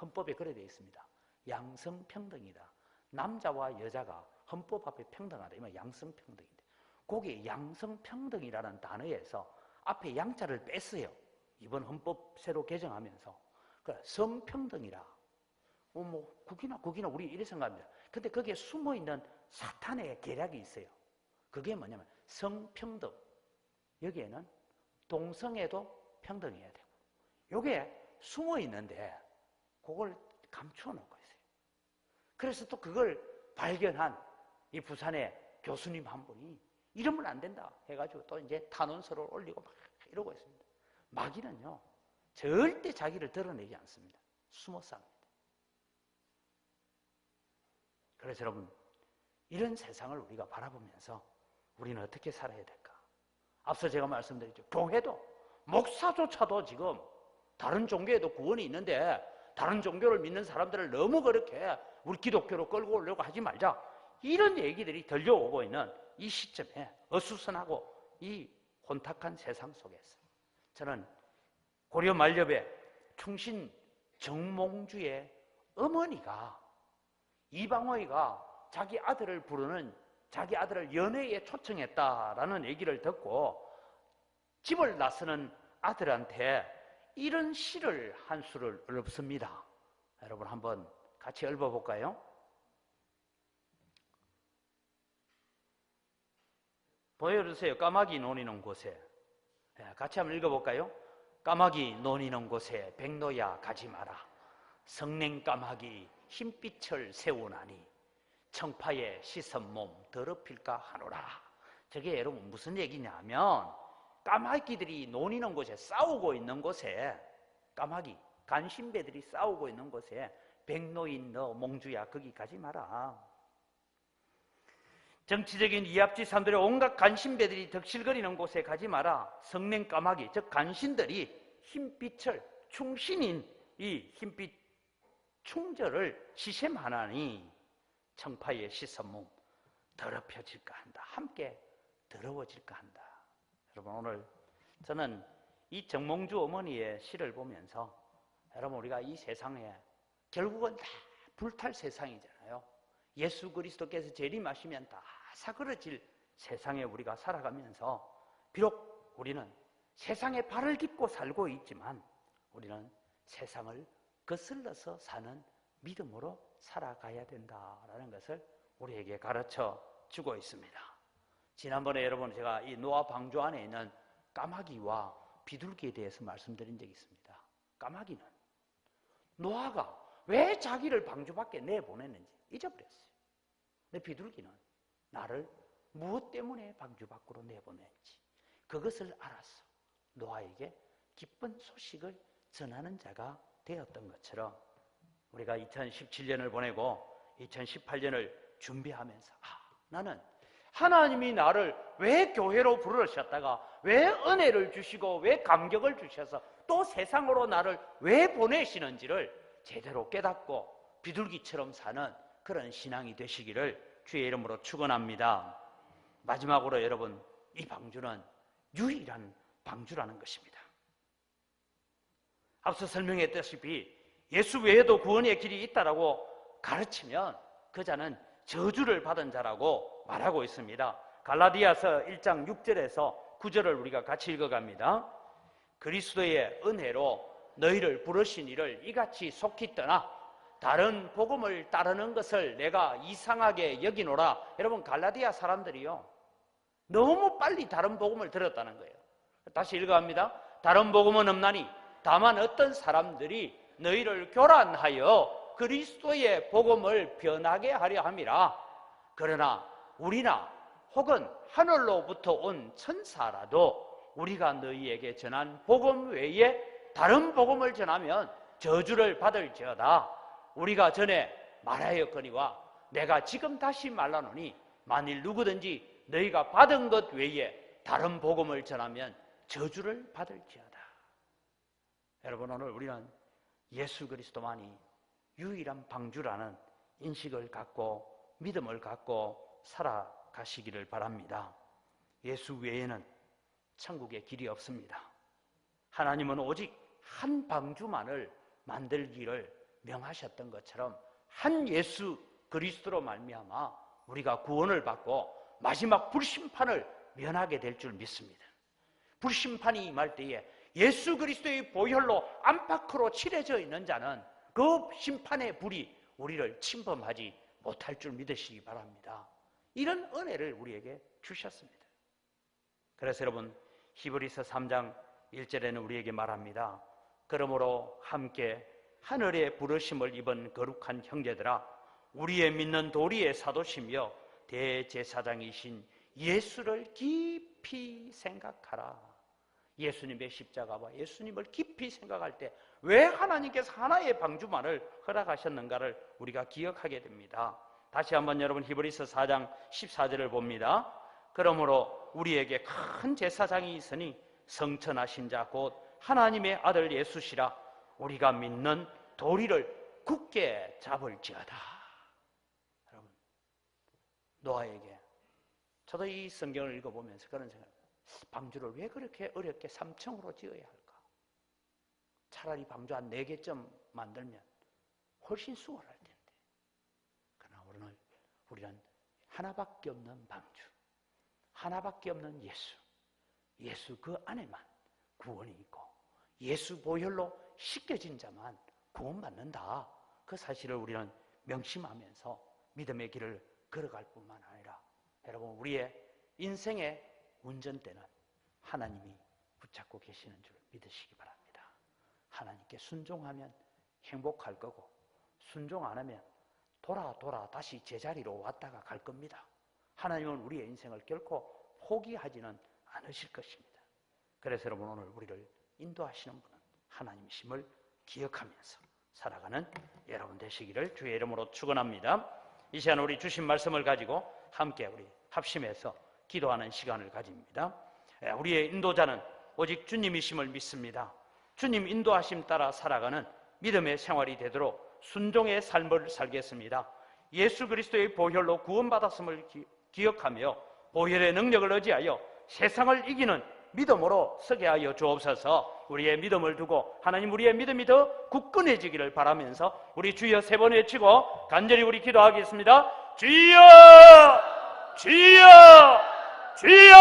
헌법에 그래 되어 있습니다. 양성평등이다. 남자와 여자가 헌법 앞에 평등하다. 이건 양성평등인데, 거기에 양성평등이라는 단어에서 앞에 양자를 뺐어요. 이번 헌법 새로 개정하면서. 성평등이라. 뭐 국이나 우리 이래 생각합니다. 근데 거기에 숨어있는 사탄의 계략이 있어요. 그게 뭐냐면 성평등. 여기에는 동성애도 평등해야 되고, 요게 숨어있는데 그걸 감추어 놓고 있어요. 그래서 또 그걸 발견한 이 부산의 교수님 한 분이 이러면 안 된다 해가지고 또 이제 탄원서를 올리고 막 이러고 있습니다. 마귀는요, 절대 자기를 드러내지 않습니다. 숨어 쌉니다. 그래서 여러분, 이런 세상을 우리가 바라보면서 우리는 어떻게 살아야 될까? 앞서 제가 말씀드렸죠. 교회도, 목사조차도 지금 다른 종교에도 구원이 있는데 다른 종교를 믿는 사람들을 너무 그렇게 우리 기독교로 끌고 오려고 하지 말자, 이런 얘기들이 들려오고 있는 이 시점에 어수선하고 이 혼탁한 세상 속에서 저는 고려 만렵에 충신 정몽주의 어머니가, 이방호이가 자기 아들을 부르는, 자기 아들을 연회에 초청했다라는 얘기를 듣고 집을 나서는 아들한테 이런 시를 한 수를 읊습니다. 여러분, 한번 같이 읽어볼까요? 보여주세요. 까마귀 노니는 곳에. 같이 한번 읽어볼까요? 까마귀 노니는 곳에 백로야 가지 마라. 성냉 까마귀 흰빛을 세우나니 청파에 씻은 몸 더럽힐까 하노라. 저게 여러분 무슨 얘기냐면, 까마귀들이 노니는 곳에, 싸우고 있는 곳에, 까마귀 간신배들이 싸우고 있는 곳에 백로인 너 몽주야 거기 가지 마라. 정치적인 이합지산들의 온갖 간신배들이 덕실거리는 곳에 가지 마라. 성냉 까마귀, 즉 간신들이 흰빛을, 충신인 이 흰빛 충절을 시샘하나니 청파에 씻은 몸 더럽혀질까 한다. 함께 더러워질까 한다. 여러분, 오늘 저는 이 정몽주 어머니의 시를 보면서 여러분, 우리가 이 세상에 결국은 다 불탈 세상이잖아요. 예수 그리스도께서 재림하시면 다 사그러질 세상에 우리가 살아가면서 비록 우리는 세상에 발을 딛고 살고 있지만 우리는 세상을 거슬러서 사는 믿음으로 살아가야 된다라는 것을 우리에게 가르쳐 주고 있습니다. 지난번에 여러분 제가 이 노아 방주 안에 있는 까마귀와 비둘기에 대해서 말씀드린 적이 있습니다. 까마귀는 노아가 왜 자기를 방주 밖에 내보냈는지 잊어버렸어요. 근데 비둘기는 나를 무엇 때문에 방주 밖으로 내보냈는지 그것을 알아서 노아에게 기쁜 소식을 전하는 자가 되었던 것처럼 우리가 2017년을 보내고 2018년을 준비하면서 나는 하나님이 나를 왜 교회로 부르셨다가 왜 은혜를 주시고 왜 감격을 주셔서 또 세상으로 나를 왜 보내시는지를 제대로 깨닫고 비둘기처럼 사는 그런 신앙이 되시기를 주의 이름으로 축원합니다. 마지막으로 여러분, 이 방주는 유일한 방주라는 것입니다. 앞서 설명했다시피 예수 외에도 구원의 길이 있다라고 가르치면 그 자는 저주를 받은 자라고 말하고 있습니다. 갈라디아서 1장 6절에서 9절을 우리가 같이 읽어갑니다. 그리스도의 은혜로 너희를 부르신 이를 이같이 속히 떠나 다른 복음을 따르는 것을 내가 이상하게 여기노라. 여러분, 갈라디아 사람들이요, 너무 빨리 다른 복음을 들었다는 거예요. 다시 읽어갑니다. 다른 복음은 없나니 다만 어떤 사람들이 너희를 교란하여 그리스도의 복음을 변하게 하려 함이라. 그러나 우리나 혹은 하늘로부터 온 천사라도 우리가 너희에게 전한 복음 외에 다른 복음을 전하면 저주를 받을지어다. 우리가 전에 말하였거니와 내가 지금 다시 말하노니 만일 누구든지 너희가 받은 것 외에 다른 복음을 전하면 저주를 받을지어다. 여러분, 오늘 우리는 예수 그리스도만이 유일한 방주라는 인식을 갖고 믿음을 갖고 살아가시기를 바랍니다. 예수 외에는 천국의 길이 없습니다. 하나님은 오직 한 방주만을 만들기를 명하셨던 것처럼 한 예수 그리스도로 말미암아 우리가 구원을 받고 마지막 불심판을 면하게 될 줄 믿습니다. 불심판이 임할 때에 예수 그리스도의 보혈로 안팎으로 칠해져 있는 자는 그 심판의 불이 우리를 침범하지 못할 줄 믿으시기 바랍니다. 이런 은혜를 우리에게 주셨습니다. 그래서 여러분, 히브리서 3장 1절에는 우리에게 말합니다. 그러므로 함께 하늘의 부르심을 입은 거룩한 형제들아, 우리의 믿는 도리의 사도시며 대제사장이신 예수를 깊이 생각하라. 예수님의 십자가와 예수님을 깊이 생각할 때 왜 하나님께서 하나의 방주만을 허락하셨는가를 우리가 기억하게 됩니다. 다시 한번 여러분, 히브리서 4장 14절을 봅니다. 그러므로 우리에게 큰 제사장이 있으니 성천하신 자 곧 하나님의 아들 예수시라. 우리가 믿는 도리를 굳게 잡을지어다. 여러분, 노아에게, 저도 이 성경을 읽어보면서 그런 생각을, 방주를 왜 그렇게 어렵게 3층으로 지어야 할까? 차라리 방주 한 4개쯤 만들면 훨씬 수월할 텐데. 그러나 우리는 하나밖에 없는 방주, 하나밖에 없는 예수 그 안에만 구원이 있고 예수 보혈로 씻겨진 자만 구원받는다. 그 사실을 우리는 명심하면서 믿음의 길을 걸어갈 뿐만 아니라, 여러분, 우리의 인생의 운전대는 하나님이 붙잡고 계시는 줄 믿으시기 바랍니다. 하나님께 순종하면 행복할 거고, 순종 안 하면 돌아 다시 제자리로 왔다가 갈 겁니다. 하나님은 우리의 인생을 결코 포기하지는 않으실 것입니다. 그래서 여러분, 오늘 우리를 인도하시는 분은 하나님이심을 기억하면서 살아가는 여러분 되시기를 주의 이름으로 축원합니다. 이 시간 우리 주신 말씀을 가지고 함께 우리 합심해서 기도하는 시간을 가집니다. 우리의 인도자는 오직 주님이심을 믿습니다. 주님 인도하심 따라 살아가는 믿음의 생활이 되도록 순종의 삶을 살겠습니다. 예수 그리스도의 보혈로 구원받았음을 기억하며 보혈의 능력을 의지하여 세상을 이기는 믿음으로 서게 하여 주옵소서. 우리의 믿음을 두고 하나님 우리의 믿음이 더 굳건해지기를 바라면서 우리 주여 세 번 외치고 간절히 우리 기도하겠습니다. 주여! 주여! 주여!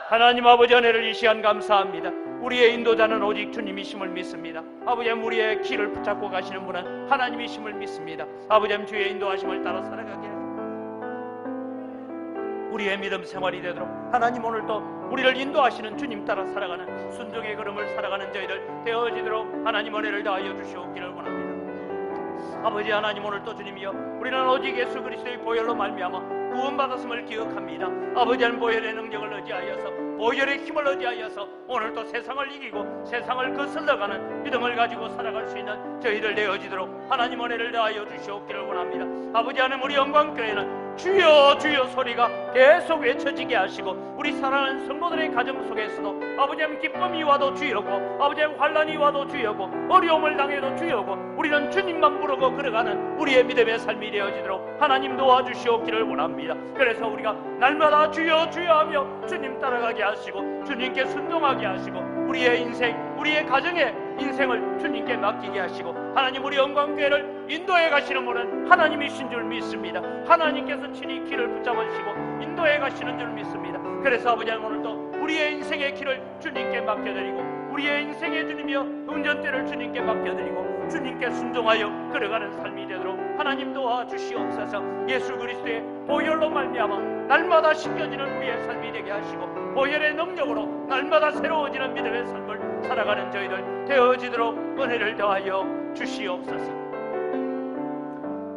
하나님 아버지 은혜를 이 시간 감사합니다. 우리의 인도자는 오직 주님이심을 믿습니다. 아버지 우리의 길을 붙잡고 가시는 분은 하나님이심을 믿습니다. 아버지 주의 인도하심을 따라 살아가게 하시옵소서. 우리의 믿음 생활이 되도록 하나님 오늘도 우리를 인도하시는 주님 따라 살아가는 순종의 걸음을 살아가는 저희들 되어지도록 하나님 은혜를 다하여 주시옵기를 원합니다. 아버지 하나님 오늘도 주님이여 우리는 오직 예수 그리스도의 보혈로 말미암아 구원받았음을 기억합니다. 아버지 하나님 보혈의 능력을 의지하여서 보혈의 힘을 의지하여서 오늘도 세상을 이기고 세상을 거슬러가는 믿음을 가지고 살아갈 수 있는 저희들 되어지도록 하나님 은혜를 다하여 주시옵기를 원합니다. 아버지 하나님 우리 영광교회는 주여 주여 소리가 계속 외쳐지게 하시고 우리 사랑하는 성도들의 가정 속에서도 아버지 하나님 기쁨이 와도 주여고 아버지 하나님 환난이 와도 주여고 어려움을 당해도 주여고 우리는 주님만 부르고 걸어가는 우리의 믿음의 삶이 되어지도록 하나님 도와주시옵기를 원합니다. 그래서 우리가 날마다 주여 주여 하며 주님 따라가게 하시고 주님께 순종하게 하시고 우리의 인생 우리의 가정의 인생을 주님께 맡기게 하시고 하나님 우리 영광교회를 인도해 가시는 분은 하나님이신 줄 믿습니다. 하나님께서 친히 길을 붙잡으시고 인도해 가시는 줄 믿습니다. 그래서 아버지 오늘도 우리의 인생의 길을 주님께 맡겨드리고 우리의 인생의 주님이여 운전대를 주님께 맡겨드리고 주님께 순종하여 걸어가는 삶이 되도록 하나님 도와주시옵소서. 예수 그리스도의 보혈로 말미암아 날마다 씻겨지는 우리의 삶이 되게 하시고 보혈의 능력으로 날마다 새로워지는 믿음의 삶을 살아가는 저희들 되어지도록 은혜를 더하여 주시옵소서.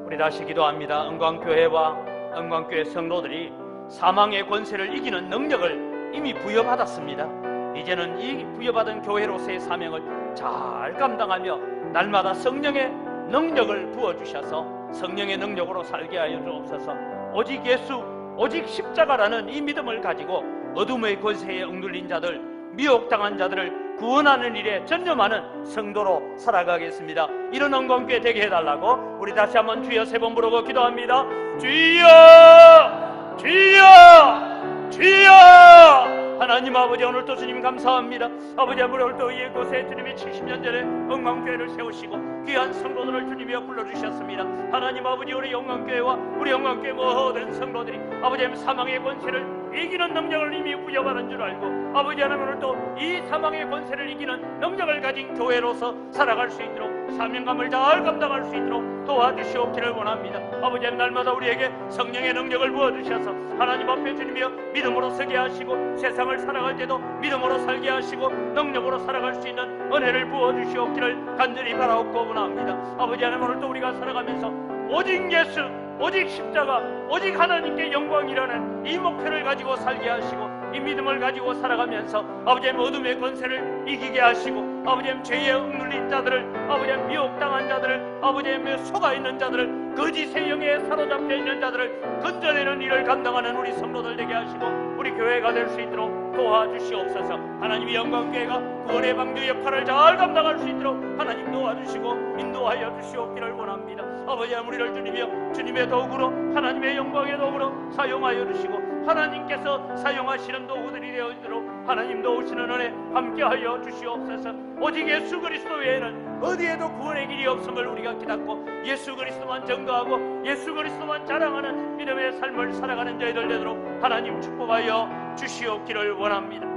우리 다시 기도합니다. 은광교회와 은광교회 성도들이 사망의 권세를 이기는 능력을 이미 부여받았습니다. 이제는 이 부여받은 교회로서의 사명을 잘 감당하며 날마다 성령의 능력을 부어주셔서 성령의 능력으로 살게 하여 주옵소서. 오직 예수 오직 십자가라는 이 믿음을 가지고 어둠의 권세에 억눌린 자들 미혹당한 자들을 구원하는 일에 전념하는 성도로 살아가겠습니다. 이런 영광교회 되게 해달라고 우리 다시 한번 주여 세 번 부르고 기도합니다. 주여 주여 주여. 하나님 아버지 오늘도 주님 감사합니다. 아버지 오늘도 이 곳에 주님이 70년 전에 영광교회를 세우시고 귀한 성도들을 주님이여 불러주셨습니다. 하나님 아버지 우리 영광교회와 우리 영광교회 모든 성도들이 아버지 사망의 권세를 이기는 능력을 이미 부여받은 줄 알고 아버지 하나님 오늘도 이 사망의 권세를 이기는 능력을 가진 교회로서 살아갈 수 있도록 사명감을 잘 감당할 수 있도록 도와주시옵기를 원합니다. 아버지 하나님 날마다 우리에게 성령의 능력을 부어주셔서 하나님 앞에 주님이여 믿음으로 서게 하시고 세상을 살아갈 때도 믿음으로 살게 하시고 능력으로 살아갈 수 있는 은혜를 부어주시옵기를 간절히 바라옵고 원합니다. 아버지 하나님 오늘도 우리가 살아가면서 오직 예수 오직 십자가 오직 하나님께 영광이라는 이 목표를 가지고 살게 하시고 이 믿음을 가지고 살아가면서 아버지의 어둠의 권세를 이기게 하시고 아버지의 죄에 억눌린 자들을 아버지의 미혹당한 자들을 아버지의 속아 있는 자들을 거짓의 영에 사로잡혀 있는 자들을 건져내는 일을 감당하는 우리 성도들 되게 하시고 우리 교회가 될 수 있도록 도와주시옵소서. 하나님의 영광교회가 구원의 방주 역할을 잘 감당할 수 있도록 하나님 도와주시고 인도하여 주시옵기를 원합니다. 아버지 우리를 주님이여 주님의 도구로 하나님의 영광의 도구로 사용하여 주시고 하나님께서 사용하시는 도구들이 되어지도록 하나님 도우시는 은혜 함께하여 주시옵소서. 오직 예수 그리스도 외에는 어디에도 구원의 길이 없음을 우리가 깨닫고 예수 그리스도만 전가하고 예수 그리스도만 자랑하는 믿음의 삶을 살아가는 저희들 되도록 하나님 축복하여 주시옵기를 원합니다.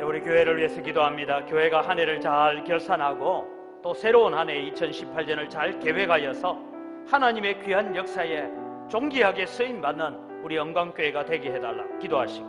우리 교회를 위해서 기도합니다. 교회가 한 해를 잘 결산하고 또 새로운 한 해 2018년을 잘 계획하여서 하나님의 귀한 역사에 존귀하게 쓰임받는 우리 영광교회가 되게 해달라고 기도하시고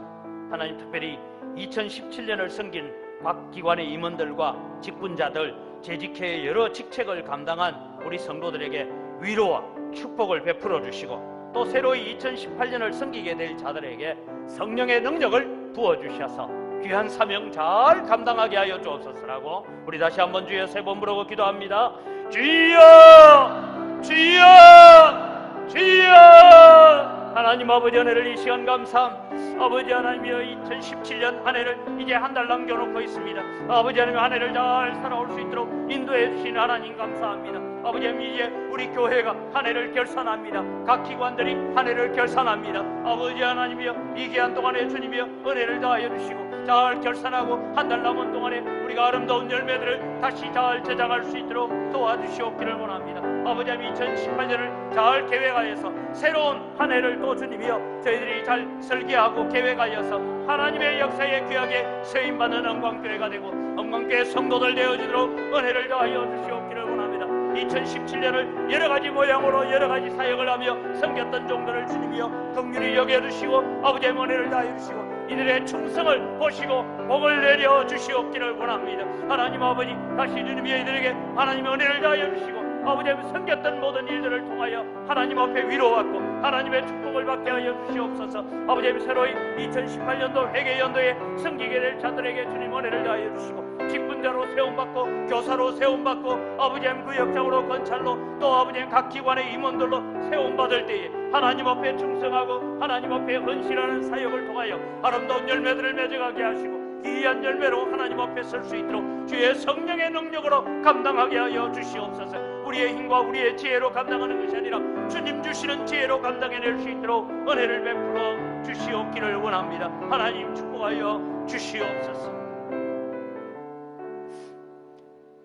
하나님 특별히 2017년을 섬긴 각 기관의 임원들과 직분자들 재직회의 여러 직책을 감당한 우리 성도들에게 위로와 축복을 베풀어 주시고 또 새로이 2018년을 섬기게 될 자들에게 성령의 능력을 부어주셔서 귀한 사명 잘 감당하게 하여 주옵소서라고 우리 다시 한번 주여 세 번 부르고 기도합니다. 주여 주여 주여 하나님 아버지 은혜를 이 시간 감사합니다. 아버지 하나님이여 2017년 한 해를 이제 한 달 남겨놓고 있습니다. 아버지 하나님 한 해를 잘 살아올 수 있도록 인도해 주신 하나님 감사합니다. 아버지 하나님 이제 우리 교회가 한 해를 결산합니다. 각 기관들이 한 해를 결산합니다. 아버지 하나님이여 이 기간 동안에 주님이여 은혜를 다하여 주시고 잘 결산하고 한 달 남은 동안에 우리가 아름다운 열매들을 다시 잘 저장할 수 있도록 도와주시옵기를 원합니다. 아버지 하나님 2018년을 잘 계획하여서 새로운 한 해를 또 주님이여 저희들이 잘 설계하고 계획하여서 하나님의 역사에 귀하게 세임받는 영광교회가 되고 영광교회 성도들 되어지도록 은혜를 다하여 주시옵기를 원합니다. 2017년을 여러가지 모양으로 여러가지 사역을 하며 섬겼던 종들을 주님이여 긍휼히 여겨주시고 아버지의 은혜를 다해주시고 이들의 충성을 보시고 복을 내려주시옵기를 원합니다. 하나님 아버지 다시 주님이 이들에게 하나님의 은혜를 다해주시고 아버지의 섬겼던 모든 일들을 통하여 하나님 앞에 위로받고 하나님의 축복을 받게 하여 주시옵소서. 아버지의 새로이 2018년도 회개연도에 섬기게 될 자들에게 주님 은혜를 다하여 주시고 직분자로 세움받고 교사로 세움받고 아버지의 구역장으로 건찰로 또 아버지의 각 기관의 임원들로 세움받을 때에 하나님 앞에 충성하고 하나님 앞에 헌신하는 사역을 통하여 아름다운 열매들을 맺어가게 하시고 귀한 열매로 하나님 앞에 설 수 있도록 주의 성령의 능력으로 감당하게 하여 주시옵소서. 우리의 힘과 우리의 지혜로 감당하는 것이 아니라 주님 주시는 지혜로 감당해낼 수 있도록 은혜를 베풀어 주시옵기를 원합니다. 하나님 축복하여 주시옵소서.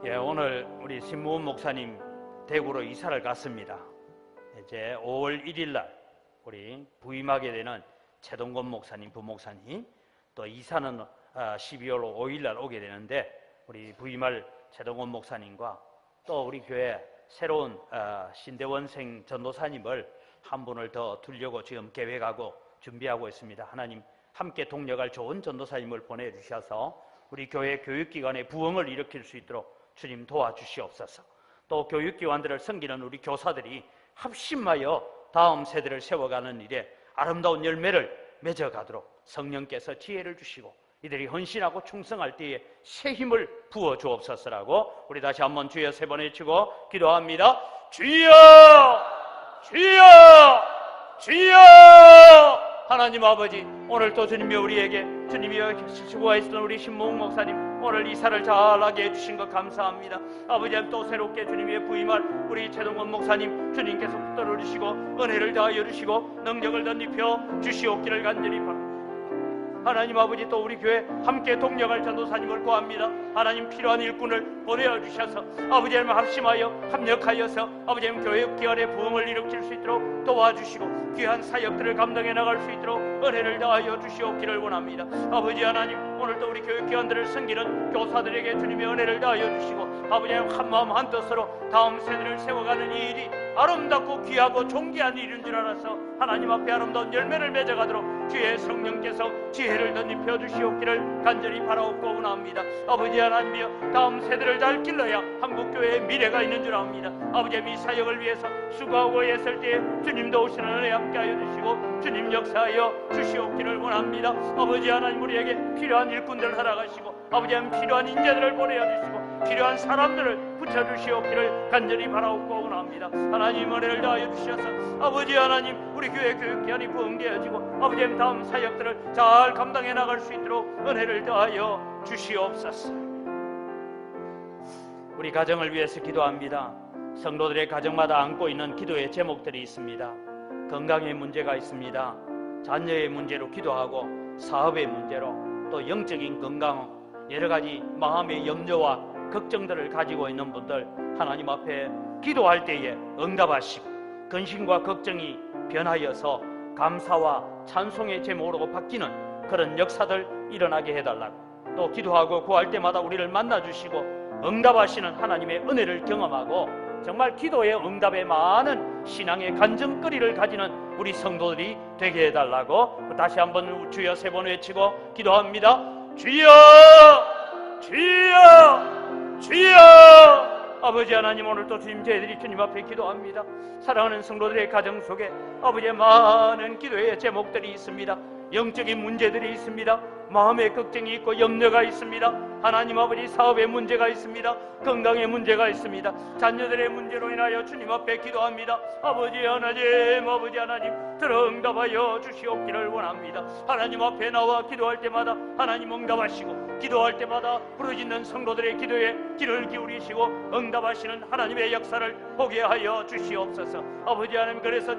예, 오늘 우리 신무원 목사님 대구로 이사를 갔습니다. 이제 5월 1일 날 우리 부임하게 되는 최동건 목사님, 부목사님 또 이사는 12월 5일 날 오게 되는데 우리 부임할 최동건 목사님과 또 우리 교회 새로운 신대원생 전도사님을 한 분을 더 두려고 지금 계획하고 준비하고 있습니다. 하나님 함께 동력할 좋은 전도사님을 보내주셔서 우리 교회 교육기관의 부흥을 일으킬 수 있도록 주님 도와주시옵소서. 또 교육기관들을 섬기는 우리 교사들이 합심하여 다음 세대를 세워가는 일에 아름다운 열매를 맺어가도록 성령께서 지혜를 주시고 이들이 헌신하고 충성할 때에 새 힘을 부어 주옵소서라고 우리 다시 한번 주여 세 번 외치고 기도합니다. 주여! 주여! 주여! 하나님 아버지 오늘도 주님이 우리에게 주님이 수고하셨던 우리 신무웅 목사님 오늘 이사를 잘하게 해주신 것 감사합니다. 아버지 또 새롭게 주님의 부임할 우리 최동건 목사님 주님께서 붙들어 주시고 은혜를 다하여 주시고 능력을 덧입혀 주시옵기를 간절히 바랍니다. 하나님 아버지 또 우리 교회 함께 동력할 전도사님을 구합니다. 하나님 필요한 일꾼을 보내주셔서 아버지 하나님 합심하여 합력하여서 아버지 하나님 교육기관의 부흥을 일으킬 수 있도록 도와주시고 귀한 사역들을 감당해 나갈 수 있도록 은혜를 다하여 주시옵기를 원합니다. 아버지 하나님 오늘도 우리 교육기관들을 섬기는 교사들에게 주님의 은혜를 다하여 주시고 아버지 하나님 한마음 한뜻으로 다음 세대를 세워가는 이 일이 아름답고 귀하고 존귀한 일인 줄 알아서 하나님 앞에 아름다운 열매를 맺어가도록 주의 성령께서 지혜를 덧입혀 주시옵기를 간절히 바라옵고 원합니다. 아버지 하나님이여 다음 세대를 잘 길러야 한국교회의 미래가 있는 줄 압니다. 아버지 이 사역을 위해서 수고하고 애쓸 때에 주님도 오시는 은혜 함께 하여 주시고 주님 역사하여 주시옵기를 원합니다. 아버지 하나님 우리에게 필요한 일꾼들을 살아가시고 아버지 하나님 필요한 인재들을 보내어 주시고 필요한 사람들을 붙여주시옵기를 간절히 바라옵고 원합니다. 하나님 은혜를 다하여 주셔서 아버지 하나님 우리 교회 교육기관이 부흥되어지고 아버지 하나님 다음 사역들을 잘 감당해 나갈 수 있도록 은혜를 다하여 주시옵소서. 우리 가정을 위해서 기도합니다. 성도들의 가정마다 안고 있는 기도의 제목들이 있습니다. 건강의 문제가 있습니다. 자녀의 문제로 기도하고 사업의 문제로 또 영적인 건강 여러 가지 마음의 염려와 걱정들을 가지고 있는 분들 하나님 앞에 기도할 때에 응답하시고 근심과 걱정이 변하여서 감사와 찬송의 제목으로 바뀌는 그런 역사들 일어나게 해달라고 또 기도하고 구할 때마다 우리를 만나주시고 응답하시는 하나님의 은혜를 경험하고 정말 기도의 응답에 많은 신앙의 간증거리를 가지는 우리 성도들이 되게 해달라고 다시 한번 주여 세 번 외치고 기도합니다. 주여! 주여! 주여! 아버지 하나님 오늘도 주님 저희들이 주님 앞에 기도합니다. 사랑하는 성도들의 가정 속에 아버지의 많은 기도의 제목들이 있습니다. 영적인 문제들이 있습니다. 마음의 걱정이 있고 염려가 있습니다. 하나님 아버지, 사업의 문제가 있습니다. 건강의 문제가 있습니다. 자녀들의 문제로 인하여 주님 앞에 기도합니다. 아버지 하나님 들어 응답하여 주시옵기를 원합니다. 하나님 앞에 나와 기도할 때마다 하나님 응답하시고, 기도할 때마다 부르짖는 성도들의 기도에 귀를 기울이시고 응답하시는 하나님의 역사를 보게 하여 주시옵소서. 아버지 하나님, 그래서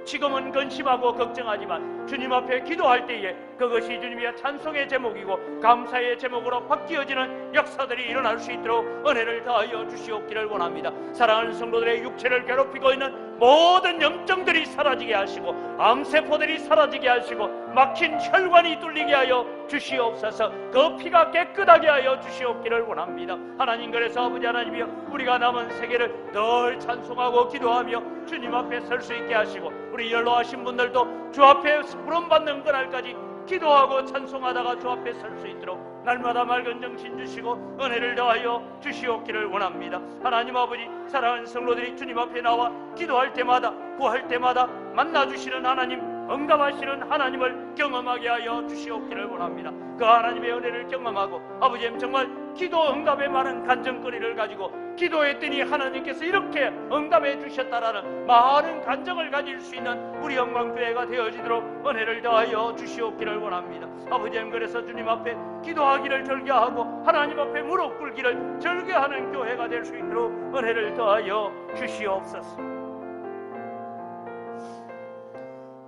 지금은 근심하고 걱정하지만 주님 앞에 기도할 때에 그것이 주님의 찬송의 제목이고 감사의 제목으로 바뀌어지는 역사들이 일어날 수 있도록 은혜를 더하여 주시옵기를 원합니다. 사랑하는 성도들의 육체를 괴롭히고 있는 모든 염증들이 사라지게 하시고 암세포들이 사라지게 하시고 막힌 혈관이 뚫리게 하여 주시옵소서. 그 피가 깨끗하게 하여 주시옵기를 원합니다. 하나님, 그래서 아버지 하나님이여, 우리가 남은 세계를 늘 찬송하고 기도하며 주님 앞에 설 수 있게 하시고, 우리 연로하신 분들도 주 앞에 부름받는 그날까지 기도하고 찬송하다가 주 앞에 설 수 있도록 날마다 맑은 정신 주시고 은혜를 더하여 주시옵기를 원합니다. 하나님 아버지, 사랑하는 성도들이 주님 앞에 나와 기도할 때마다, 구할 때마다 만나주시는 하나님, 응답하시는 하나님을 경험하게 하여 주시옵기를 원합니다. 그 하나님의 은혜를 경험하고 아버지님, 정말 기도 응답에 많은 간증거리를 가지고 기도했더니 하나님께서 이렇게 응답해 주셨다라는 많은 간증을 가질 수 있는 우리 영광교회가 되어지도록 은혜를 더하여 주시옵기를 원합니다. 아버지님, 그래서 주님 앞에 기도하기를 즐겨하고 하나님 앞에 무릎 꿇기를 즐겨하는 교회가 될 수 있도록 은혜를 더하여 주시옵소서.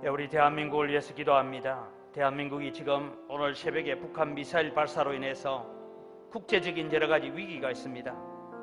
우리 대한민국을 위해서 기도합니다. 대한민국이 지금 오늘 새벽에 북한 미사일 발사로 인해서 국제적인 여러 가지 위기가 있습니다.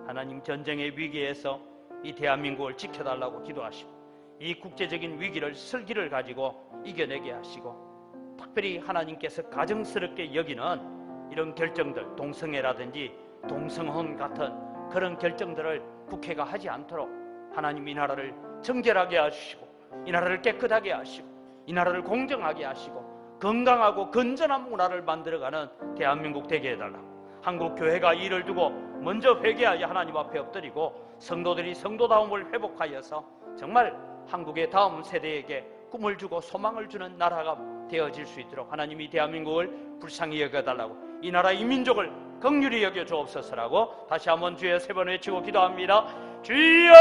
하나님, 전쟁의 위기에서 이 대한민국을 지켜달라고 기도하시고, 이 국제적인 위기를 슬기를 가지고 이겨내게 하시고, 특별히 하나님께서 가정스럽게 여기는 이런 결정들, 동성애라든지 동성혼 같은 그런 결정들을 국회가 하지 않도록 하나님, 이 나라를 정결하게 하시고, 이 나라를 깨끗하게 하시고, 이 나라를 공정하게 하시고 건강하고 건전한 문화를 만들어가는 대한민국 되게 해달라고, 한국 교회가 이를 두고 먼저 회개하여 하나님 앞에 엎드리고 성도들이 성도다움을 회복하여서 정말 한국의 다음 세대에게 꿈을 주고 소망을 주는 나라가 되어질 수 있도록 하나님이 대한민국을 불쌍히 여겨달라고, 이 나라 이 민족을 긍휼히 여겨 주옵소서라고 다시 한번 주여 세 번 외치고 기도합니다. 주여,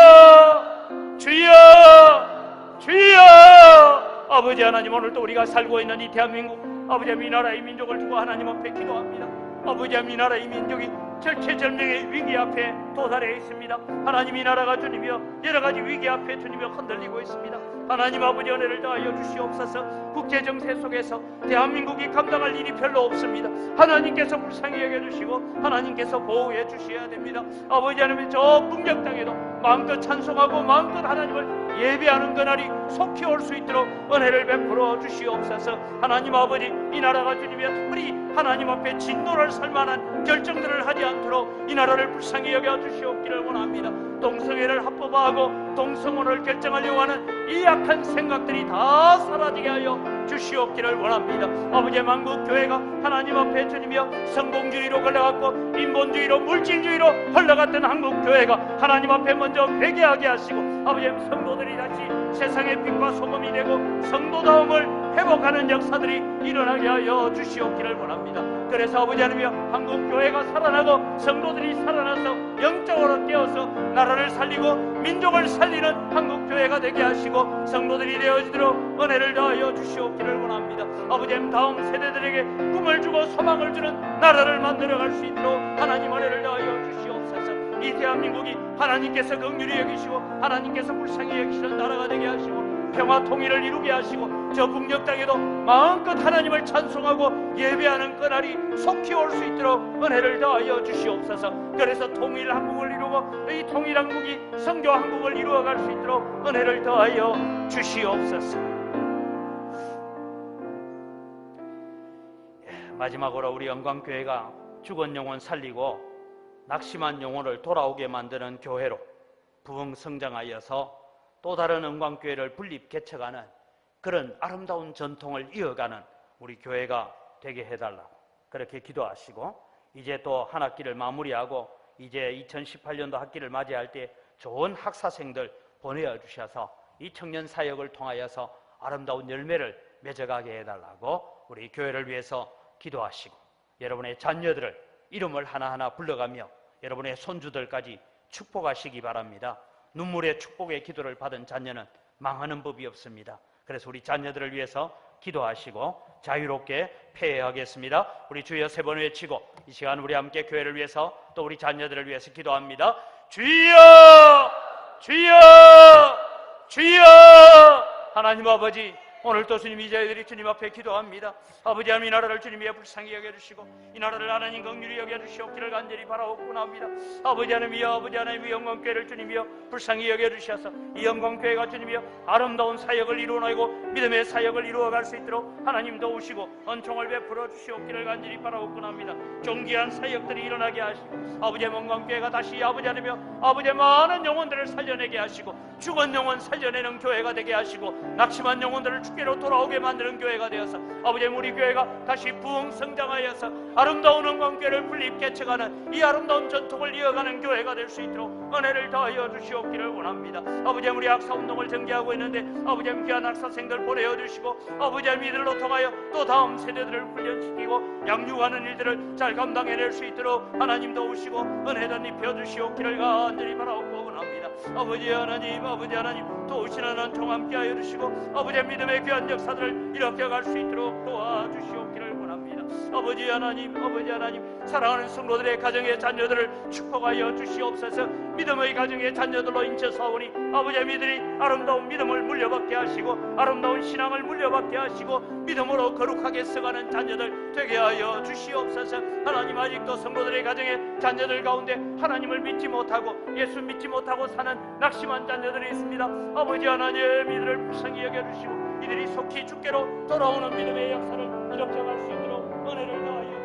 주여, 주여. 아버지 하나님, 오늘도 우리가 살고 있는 이 대한민국, 아버지 이 나라 이 민족을 두고 하나님 앞에 기도합니다. 아버지, 이 나라 이 민족이 절체절명의 위기 앞에 도달해 있습니다. 하나님, 이 나라가 주님이여 여러 가지 위기 앞에 주님이여 흔들리고 있습니다. 하나님 아버지, 은혜를 더하여 주시옵소서. 국제정세 속에서 대한민국이 감당할 일이 별로 없습니다. 하나님께서 불쌍히 여겨주시고 하나님께서 보호해 주셔야 됩니다. 아버지 하나님, 저 풍경 땅에도 마음껏 찬송하고 마음껏 하나님을 예배하는 그날이 속히 올 수 있도록 은혜를 베풀어 주시옵소서. 하나님 아버지, 이 나라가 주님이여 특별히 하나님 앞에 진노를 살 만한 결정들을 하지 않도록 이 나라를 불쌍히 여겨 주시옵기를 원합니다. 동성애를 합법화하고 동성혼을 결정하려고 하는 이 악한 생각들이 다 사라지게 하여 주시옵기를 원합니다. 아버지, 만국교회가 하나님 앞에 주님이여 성공주의로 걸려갔고 인본주의로 물질주의로 흘러갔던 한국교회가 하나님 앞에 먼저 회개하게 하시고, 아버지 성도들이 다시 세상의 빛과 소금이 되고 성도다움을 회복하는 역사들이 일어나게 하여 주시옵기를 원합니다. 그래서 아버지 하나님이여, 한국교회가 살아나고 성도들이 살아나서 영적으로 깨어서 나라를 살리고 민족을 살리는 한국교회가 되게 하시고 성도들이 되어지도록 은혜를 더하여 주시옵기를 원합니다. 아버지, 다음 세대들에게 꿈을 주고 소망을 주는 나라를 만들어갈 수 있도록 하나님 은혜를 더하여 주시옵소서. 이 대한민국이 하나님께서 긍휼히 여기시고 하나님께서 불쌍히 여기시는 나라가 되게 하시고 평화 통일을 이루게 하시고 저 북녘 땅에도 마음껏 하나님을 찬송하고 예배하는 그날이 속히 올 수 있도록 은혜를 더하여 주시옵소서. 그래서 통일 한국을 이루고 이 통일 한국이 선교 한국을 이루어갈 수 있도록 은혜를 더하여 주시옵소서. 마지막으로 우리 영광교회가 죽은 영혼 살리고 낙심한 영혼을 돌아오게 만드는 교회로 부흥성장하여서 또 다른 영광교회를 분립 개척하는 그런 아름다운 전통을 이어가는 우리 교회가 되게 해달라고 그렇게 기도하시고, 이제 또 한 학기를 마무리하고 이제 2018년도 학기를 맞이할 때 좋은 학사생들 보내어 주셔서 이 청년 사역을 통하여서 아름다운 열매를 맺어가게 해달라고 우리 교회를 위해서 기도하시고 여러분의 자녀들을 이름을 하나하나 불러가며 여러분의 손주들까지 축복하시기 바랍니다. 눈물의 축복의 기도를 받은 자녀는 망하는 법이 없습니다. 그래서 우리 자녀들을 위해서 기도하시고 자유롭게 폐회하겠습니다. 우리 주여 세 번 외치고 이 시간 우리 함께 교회를 위해서 또 우리 자녀들을 위해서 기도합니다. 주여! 주여! 주여! 하나님 아버지, 오늘도 주님 이 자들이 주님 앞에 기도합니다. 아버지 하나님, 이 나라를 주님이 불쌍히 여겨주시고 이 나라를 하나님 긍휼히 여겨주시옵기를 간절히 바라옵고 합니다. 아버지 하나님이여, 아버지 하나님, 이 영광교회를 주님이여 불쌍히 여겨주셔서 이 영광교회가 주님이여 아름다운 사역을 이루어나고 믿음의 사역을 이루어갈 수 있도록 하나님 도우시고 은총을 베풀어 주시옵기를 간절히 바라옵고 합니다. 존귀한 사역들이 일어나게 하시고 아버지의 영광교회가 다시 아버지 하나님이여 아버지의 많은 영혼들을 살려내게 하시고 죽은 영혼 살려내는 교회가 되게 하시고 낙심한 영혼들을 주께로 돌아오게 만드는 교회가 되어서 아버지 우리 교회가 다시 부흥 성장하여서 아름다운 영광교회를 분립 개척하는 이 아름다운 전통을 이어가는 교회가 될 수 있도록 은혜를 더하여 주시옵기를 원합니다. 아버지 우리 악사운동을 전개하고 있는데 아버지 귀한 악사생들 보내어 주시고 아버지 이들로 통하여 또 다음 세대들을 훈련시키고 양육하는 일들을 잘 감당해낼 수 있도록 하나님 도우시고 은혜도 입혀 주시옵기를 간절히 바라옵고 원합니다. 아버지 하나님 도우시는 은총 함께하여 주시고 아버지의 믿음의 귀한 역사들을 일으켜갈 수 있도록 도와주시옵기를 원합니다. 아버지 하나님 사랑하는 성도들의 가정의 자녀들을 축복하여 주시옵소서. 믿음의 가정의 자녀들로 인쳐사오니 아버지의 믿음이 아름다운 믿음을 물려받게 하시고 아름다운 신앙을 물려받게 하시고 믿음으로 거룩하게 써가는 자녀들 되게 하여 주시옵소서. 하나님, 아직도 성도들의 가정의 자녀들 가운데 하나님을 믿지 못하고 예수 믿지 못하고 사는 낙심한 자녀들이 있습니다. 아버지 하나님, 이들을 불쌍히 여겨주시고 이들이 속히 주께로 돌아오는 믿음의 역사를 일으켜갈 수 있도록 은혜를 다하여